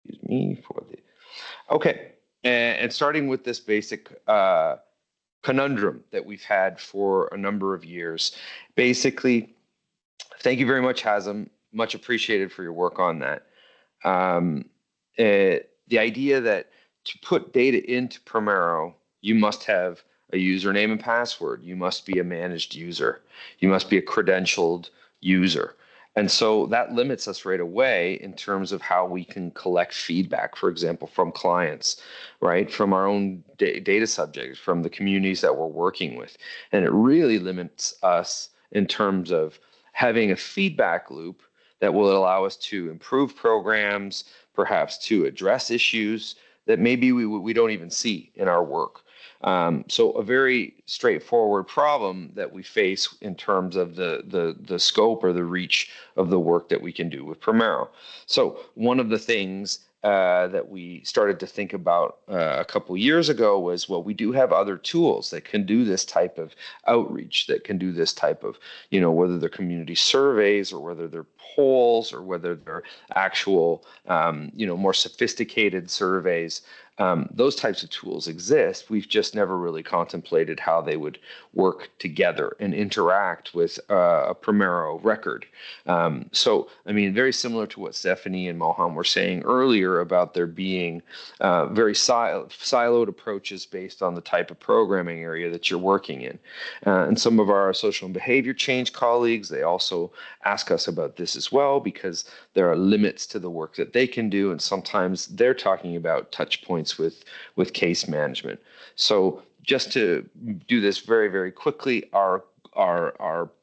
Speaker 1: Excuse me for the. Okay, and starting with this basic conundrum that we've had for a number of years. Basically, thank you very much, Hazem. Much appreciated for your work on that. The idea that to put data into Primero, you must have a username and password. You must be a managed user. You must be a credentialed user. And so that limits us right away in terms of how we can collect feedback, for example, from clients, right? From our own data subjects, from the communities that we're working with. And it really limits us in terms of having a feedback loop that will allow us to improve programs, perhaps to address issues that maybe we don't even see in our work. So a very straightforward problem that we face in terms of the scope or the reach of the work that we can do with Primero. So one of the things that we started to think about a couple years ago was, well, we do have other tools that can do this type of outreach, that can do this type of, whether they're community surveys or whether they're polls or whether they're actual, more sophisticated surveys. Those types of tools exist. We've just never really contemplated how they would work together and interact with a Primero record. So, I mean, very similar to what Stephanie and Mohan were saying earlier about there being very siloed approaches based on the type of programming area that you're working in. And some of our social and behavior change colleagues, they also ask us about this as well, because there are limits to the work that they can do. And sometimes they're talking about touch points with case management. So just to do this very, very quickly, our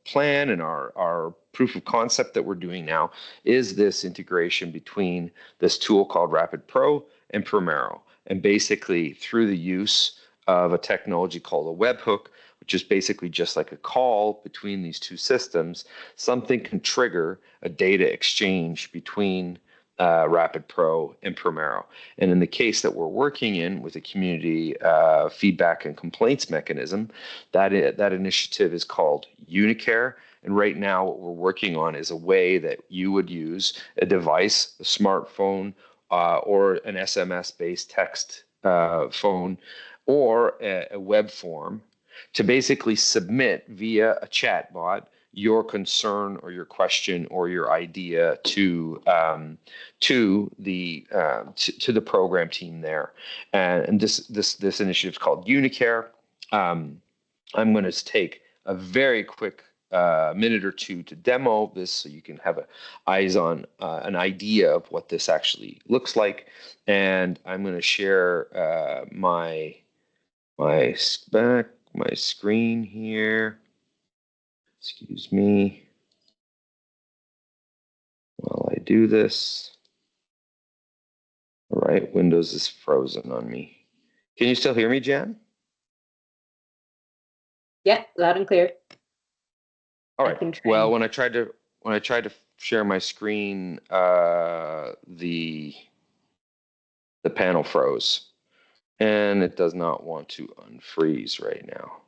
Speaker 1: plan and our proof of concept that we're doing now is this integration between this tool called RapidPro and Primero. And basically through the use of a technology called a webhook, which is basically just like a call between these two systems, something can trigger a data exchange between RapidPro and Primero. And in the case that we're working in with a community feedback and complaints mechanism, that initiative is called UNICEF. And right now what we're working on is a way that you would use a device, a smartphone, or an SMS-based text phone, or a web form to basically submit via a chatbot your concern or your question or your idea to the program team there. And this initiative is called UNICEF. I'm going to take a very quick minute or two to demo this so you can have eyes on an idea of what this actually looks like. And I'm going to share my screen here. Excuse me while I do this. All right, Windows is frozen on me. Can you still hear me, Jan?
Speaker 4: Yeah, loud and clear.
Speaker 1: All right. Well, when I tried to share my screen, the panel froze, and it does not want to unfreeze right now.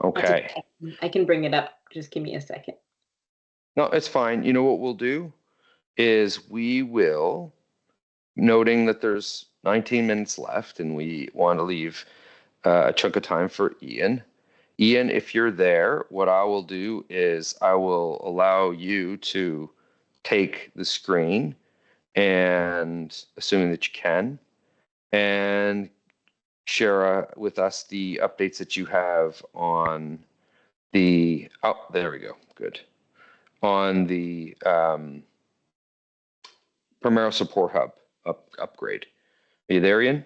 Speaker 1: Okay.
Speaker 4: I can bring it up. Just give me a second.
Speaker 1: No, it's fine. You know what we'll do is we will, noting that there's 19 minutes left and we want to leave a chunk of time for Ian. Ian, if you're there, what I will do is I will allow you to take the screen, and assuming that you can, and share with us the updates that you have on the, oh, there we go, good. On the Primero Support Hub upgrade. Are you there, Ian?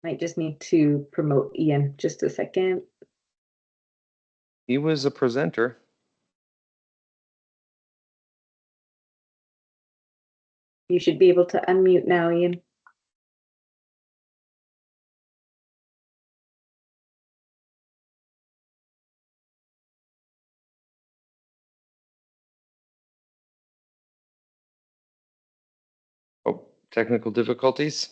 Speaker 4: Might just need to promote Ian just a second.
Speaker 1: He was a presenter.
Speaker 4: You should be able to unmute now, Ian.
Speaker 1: Oh, technical difficulties.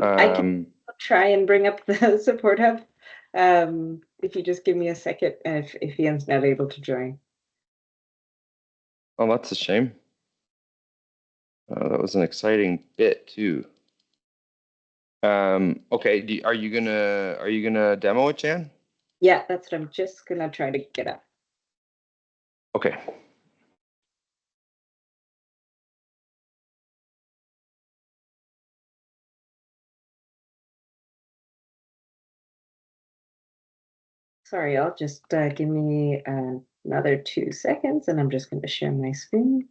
Speaker 4: I can try and bring up the support hub. If you just give me a second, if Ian's not able to join.
Speaker 1: Oh, that's a shame. That was an exciting bit too. Okay, are you gonna demo it, Jan?
Speaker 4: Yeah, that's what I'm just gonna try to get up.
Speaker 1: Okay.
Speaker 4: Sorry, I'll just give me another 2 seconds, and I'm just going to share my screen.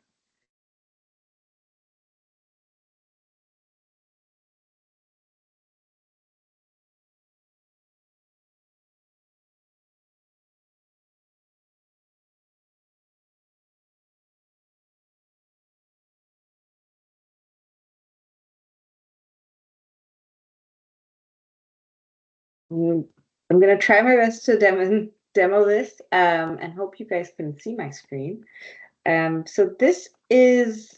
Speaker 4: I'm going to try my best to demo this and hope you guys can see my screen. So this is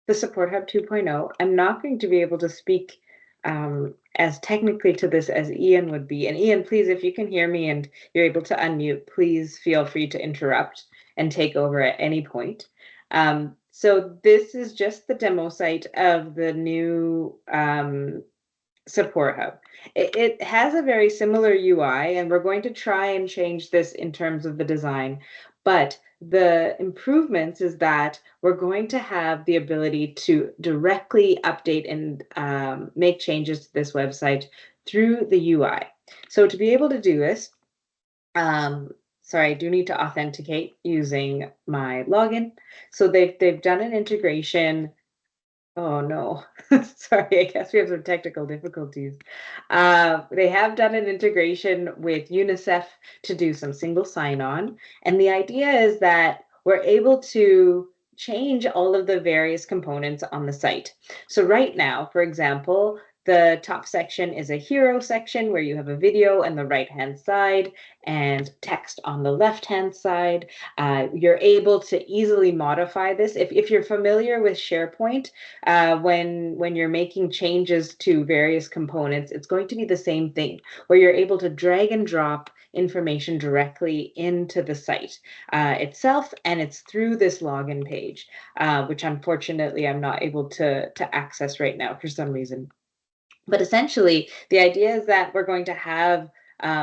Speaker 4: the Support Hub 2.0. I'm not going to be able to speak as technically to this as Ian would be. And Ian, please, if you can hear me and you're able to unmute, please feel free to interrupt and take over at any point. So this is just the demo site of the new Support Hub. It has a very similar UI, and we're going to try and change this in terms of the design. But the improvements is that we're going to have the ability to directly update and make changes to this website through the UI. So to be able to do this, sorry, I do need to authenticate using my login. So they've done an integration. Oh no, sorry, I guess we have some technical difficulties. They have done an integration with UNICEF to do some single sign-on. And the idea is that we're able to change all of the various components on the site. So right now, for example, the top section is a hero section where you have a video on the right-hand side and text on the left-hand side. You're able to easily modify this. If you're familiar with SharePoint, when you're making changes to various components, it's going to be the same thing, where you're able to drag and drop information directly into the site itself, and it's through this login page, which unfortunately I'm not able to access right now for some reason. But essentially, the idea is that we're going to have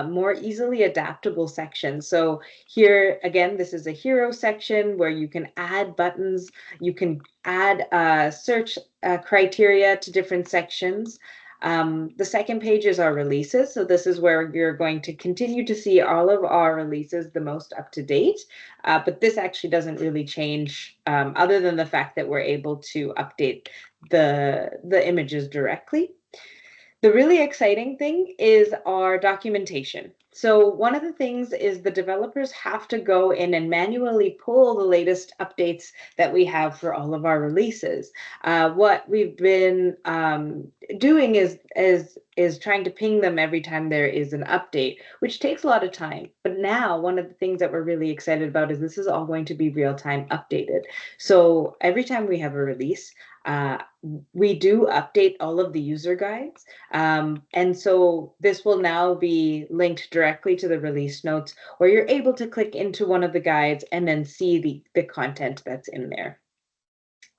Speaker 4: more easily adaptable sections. So here, again, this is a hero section where you can add buttons, you can add search criteria to different sections. The second page is our releases. So this is where you're going to continue to see all of our releases the most up to date. But this actually doesn't really change other than the fact that we're able to update the images directly. The really exciting thing is our documentation. So one of the things is the developers have to go in and manually pull the latest updates that we have for all of our releases. What we've been doing is trying to ping them every time there is an update, which takes a lot of time. But now one of the things that we're really excited about is this is all going to be real-time updated. So every time we have a release, we do update all of the user guides. And so this will now be linked directly to the release notes, where you're able to click into one of the guides and then see the content that's in there.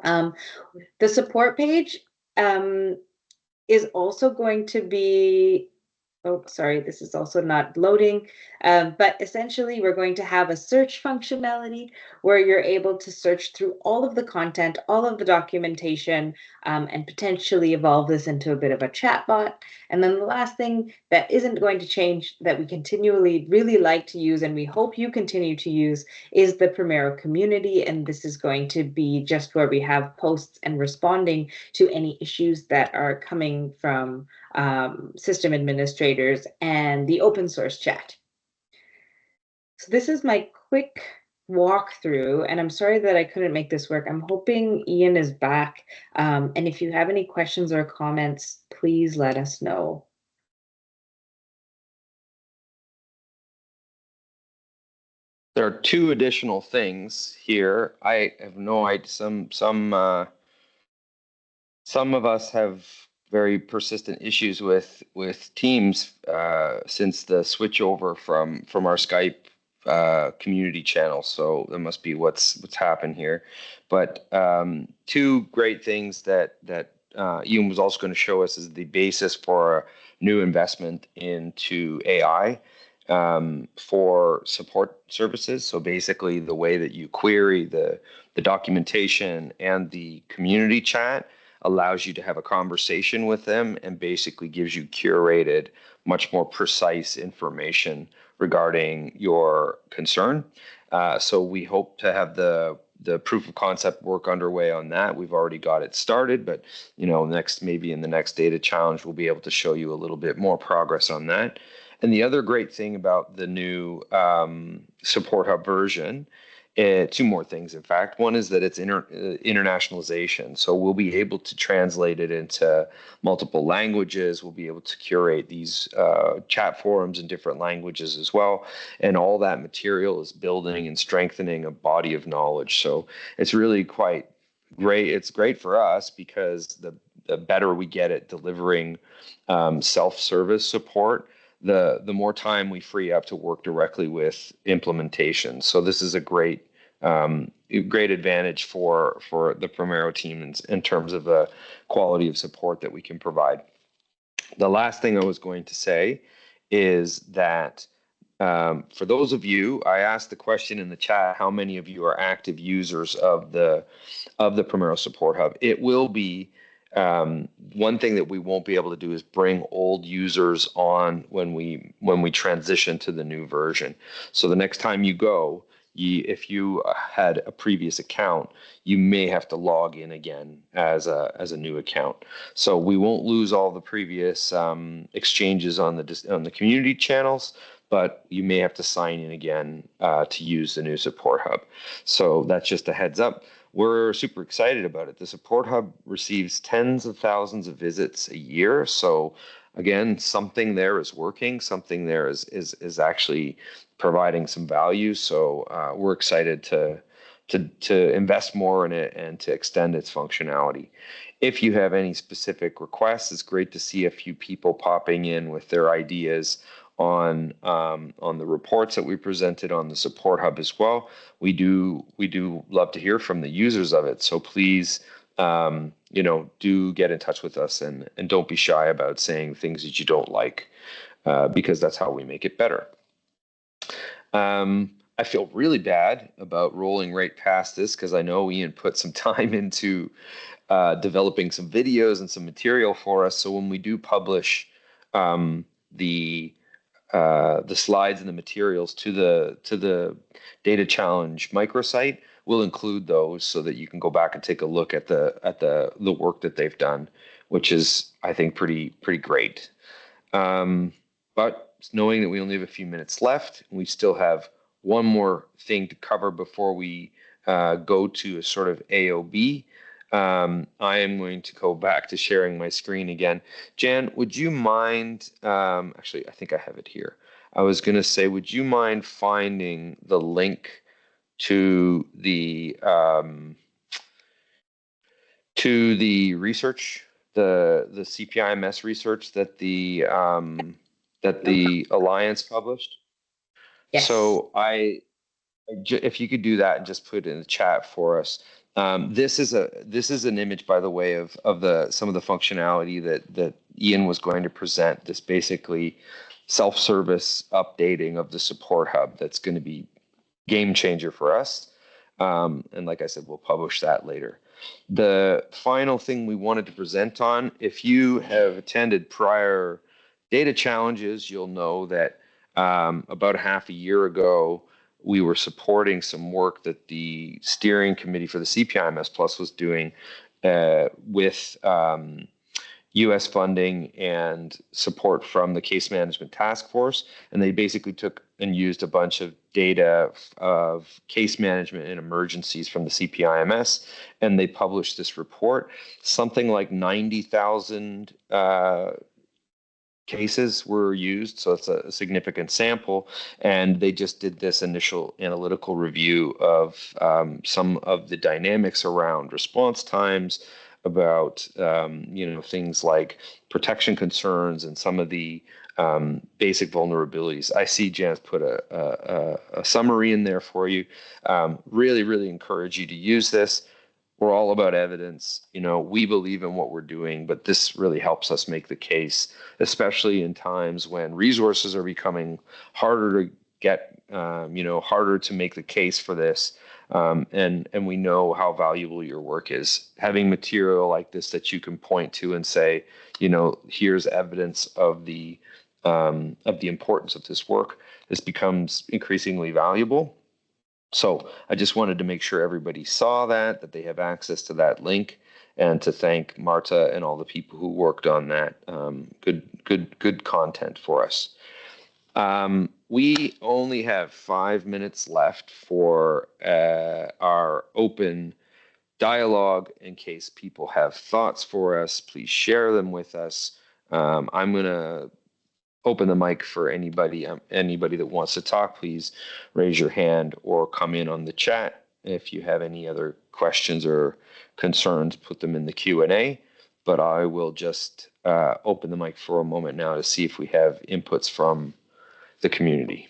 Speaker 4: The support page is also going to be, oh, sorry, this is also not loading. But essentially, we're going to have a search functionality where you're able to search through all of the content, all of the documentation, and potentially evolve this into a bit of a chatbot. And then the last thing that isn't going to change, that we continually really like to use, and we hope you continue to use, is the Primero community. And this is going to be just where we have posts and responding to any issues that are coming from system administrators and the open source chat. So this is my quick walkthrough, and I'm sorry that I couldn't make this work. I'm hoping Ian is back. And if you have any questions or comments, please let us know.
Speaker 1: There are two additional things here. I have no idea. Some of us have very persistent issues with Teams since the switchover from our Skype community channel. So that must be what's happened here. But two great things that Ian was also going to show us is the basis for a new investment into AI for support services. So basically, the way that you query the documentation and the community chat allows you to have a conversation with them and basically gives you curated much more precise information regarding your concern. So we hope to have the proof of concept work underway on that. We've already got it started, but maybe in the next data challenge, we'll be able to show you a little bit more progress on that. And the other great thing about the new Support Hub version, two more things, in fact. One is that it's internationalization. So we'll be able to translate it into multiple languages. We'll be able to curate these chat forums in different languages as well. And all that material is building and strengthening a body of knowledge. So it's really quite great. It's great for us because the better we get at delivering self-service support, the more time we free up to work directly with implementation. So this is a great advantage for the Primero team in terms of the quality of support that we can provide. The last thing I was going to say is that for those of you, I asked the question in the chat, how many of you are active users of the Primero Support Hub? It will be one thing that we won't be able to do is bring old users on when we transition to the new version. So the next time you go, if you had a previous account, you may have to log in again as a new account. So we won't lose all the previous exchanges on the community channels, but you may have to sign in again to use the new Support Hub. So that's just a heads up. We're super excited about it. The Support Hub receives tens of thousands of visits a year. So again, something there is working. Something there is actually providing some value. So we're excited to invest more in it and to extend its functionality. If you have any specific requests, it's great to see a few people popping in with their ideas on the reports that we presented on the Support Hub as well. We do love to hear from the users of it. So please, do get in touch with us and don't be shy about saying things that you don't like, because that's how we make it better. I feel really bad about rolling right past this because I know Ian put some time into developing some videos and some material for us. So when we do publish the slides and the materials to the data challenge microsite, we'll include those so that you can go back and take a look at the work that they've done, which is, I think, pretty great. But knowing that we only have a few minutes left, we still have one more thing to cover before we go to a sort of AOB. I am going to go back to sharing my screen again. Jan, would you mind, actually, I think I have it here. I was going to say, would you mind finding the link to the research, the CPIMS research that the Alliance published?
Speaker 4: Yes.
Speaker 1: So if you could do that and just put it in the chat for us. This is an image, by the way, of some of the functionality that Ian was going to present. This basically self-service updating of the Support Hub that's going to be game changer for us. And like I said, we'll publish that later. The final thing we wanted to present on, if you have attended prior data challenges, you'll know that about half a year ago, we were supporting some work that the steering committee for the CPIMS Plus was doing with U.S. funding and support from the Case Management Task Force. And they basically took and used a bunch of data of case management and emergencies from the CPIMS, and they published this report. Something like 90,000 cases were used, so it's a significant sample, and they just did this initial analytical review of some of the dynamics around response times, about things like protection concerns and some of the basic vulnerabilities. I see Jan's put a summary in there for you. Really encourage you to use this. We're all about evidence. We believe in what we're doing, but this really helps us make the case, especially in times when resources are becoming harder to get, harder to make the case for this. And we know how valuable your work is. Having material like this that you can point to and say, here's evidence of the of the importance of this work, this becomes increasingly valuable. So I just wanted to make sure everybody saw that they have access to that link, and to thank Marta and all the people who worked on that. Good content for us. We only have 5 minutes left for our open dialogue. In case people have thoughts for us, please share them with us. I'm going to open the mic for anybody that wants to talk. Please raise your hand or come in on the chat. If you have any other questions or concerns, put them in the Q&A. But I will just open the mic for a moment now to see if we have inputs from the community.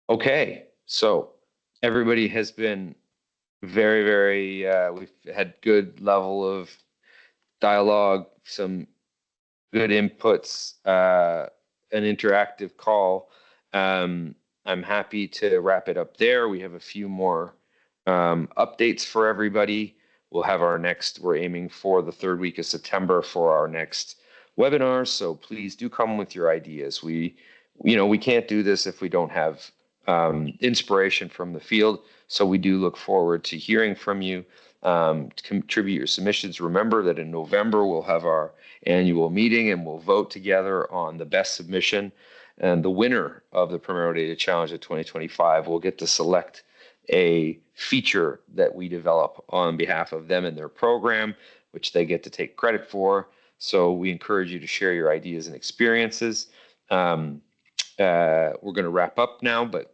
Speaker 1: Okay, so everybody has been very, we've had good level of dialogue, some good inputs, an interactive call. I'm happy to wrap it up there. We have a few more updates for everybody. We're aiming for the 3rd week of September for our next webinar. So please do come with your ideas. We can't do this if we don't have inspiration from the field. So we do look forward to hearing from you. To contribute your submissions. Remember that in November we'll have our annual meeting and we'll vote together on the best submission, and the winner of the Primero Data Challenge of 2025 will get to select a feature that we develop on behalf of them and their program, which they get to take credit for. So we encourage you to share your ideas and experiences. We're going to wrap up now, but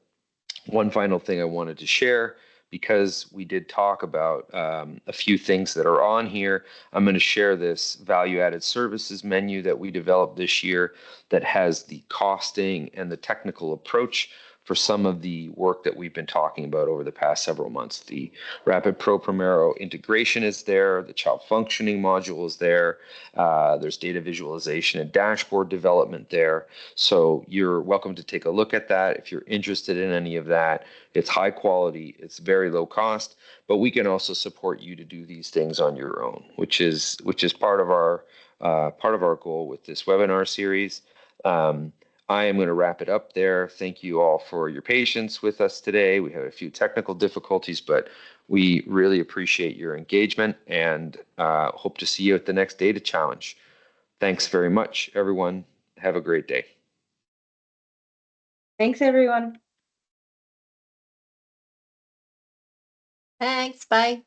Speaker 1: one final thing I wanted to share, because we did talk about a few things that are on here. I'm going to share this value-added services menu that we developed this year that has the costing and the technical approach for some of the work that we've been talking about over the past several months. The RapidPro Primero integration is there. The child functioning module is there. There's data visualization and dashboard development there. So you're welcome to take a look at that if you're interested in any of that. It's high quality, it's very low cost, but we can also support you to do these things on your own, which is part of our goal with this webinar series. I am going to wrap it up there. Thank you all for your patience with us today. We had a few technical difficulties, but we really appreciate your engagement and hope to see you at the next data challenge. Thanks very much, everyone. Have a great day.
Speaker 4: Thanks, everyone.
Speaker 2: Thanks. Bye.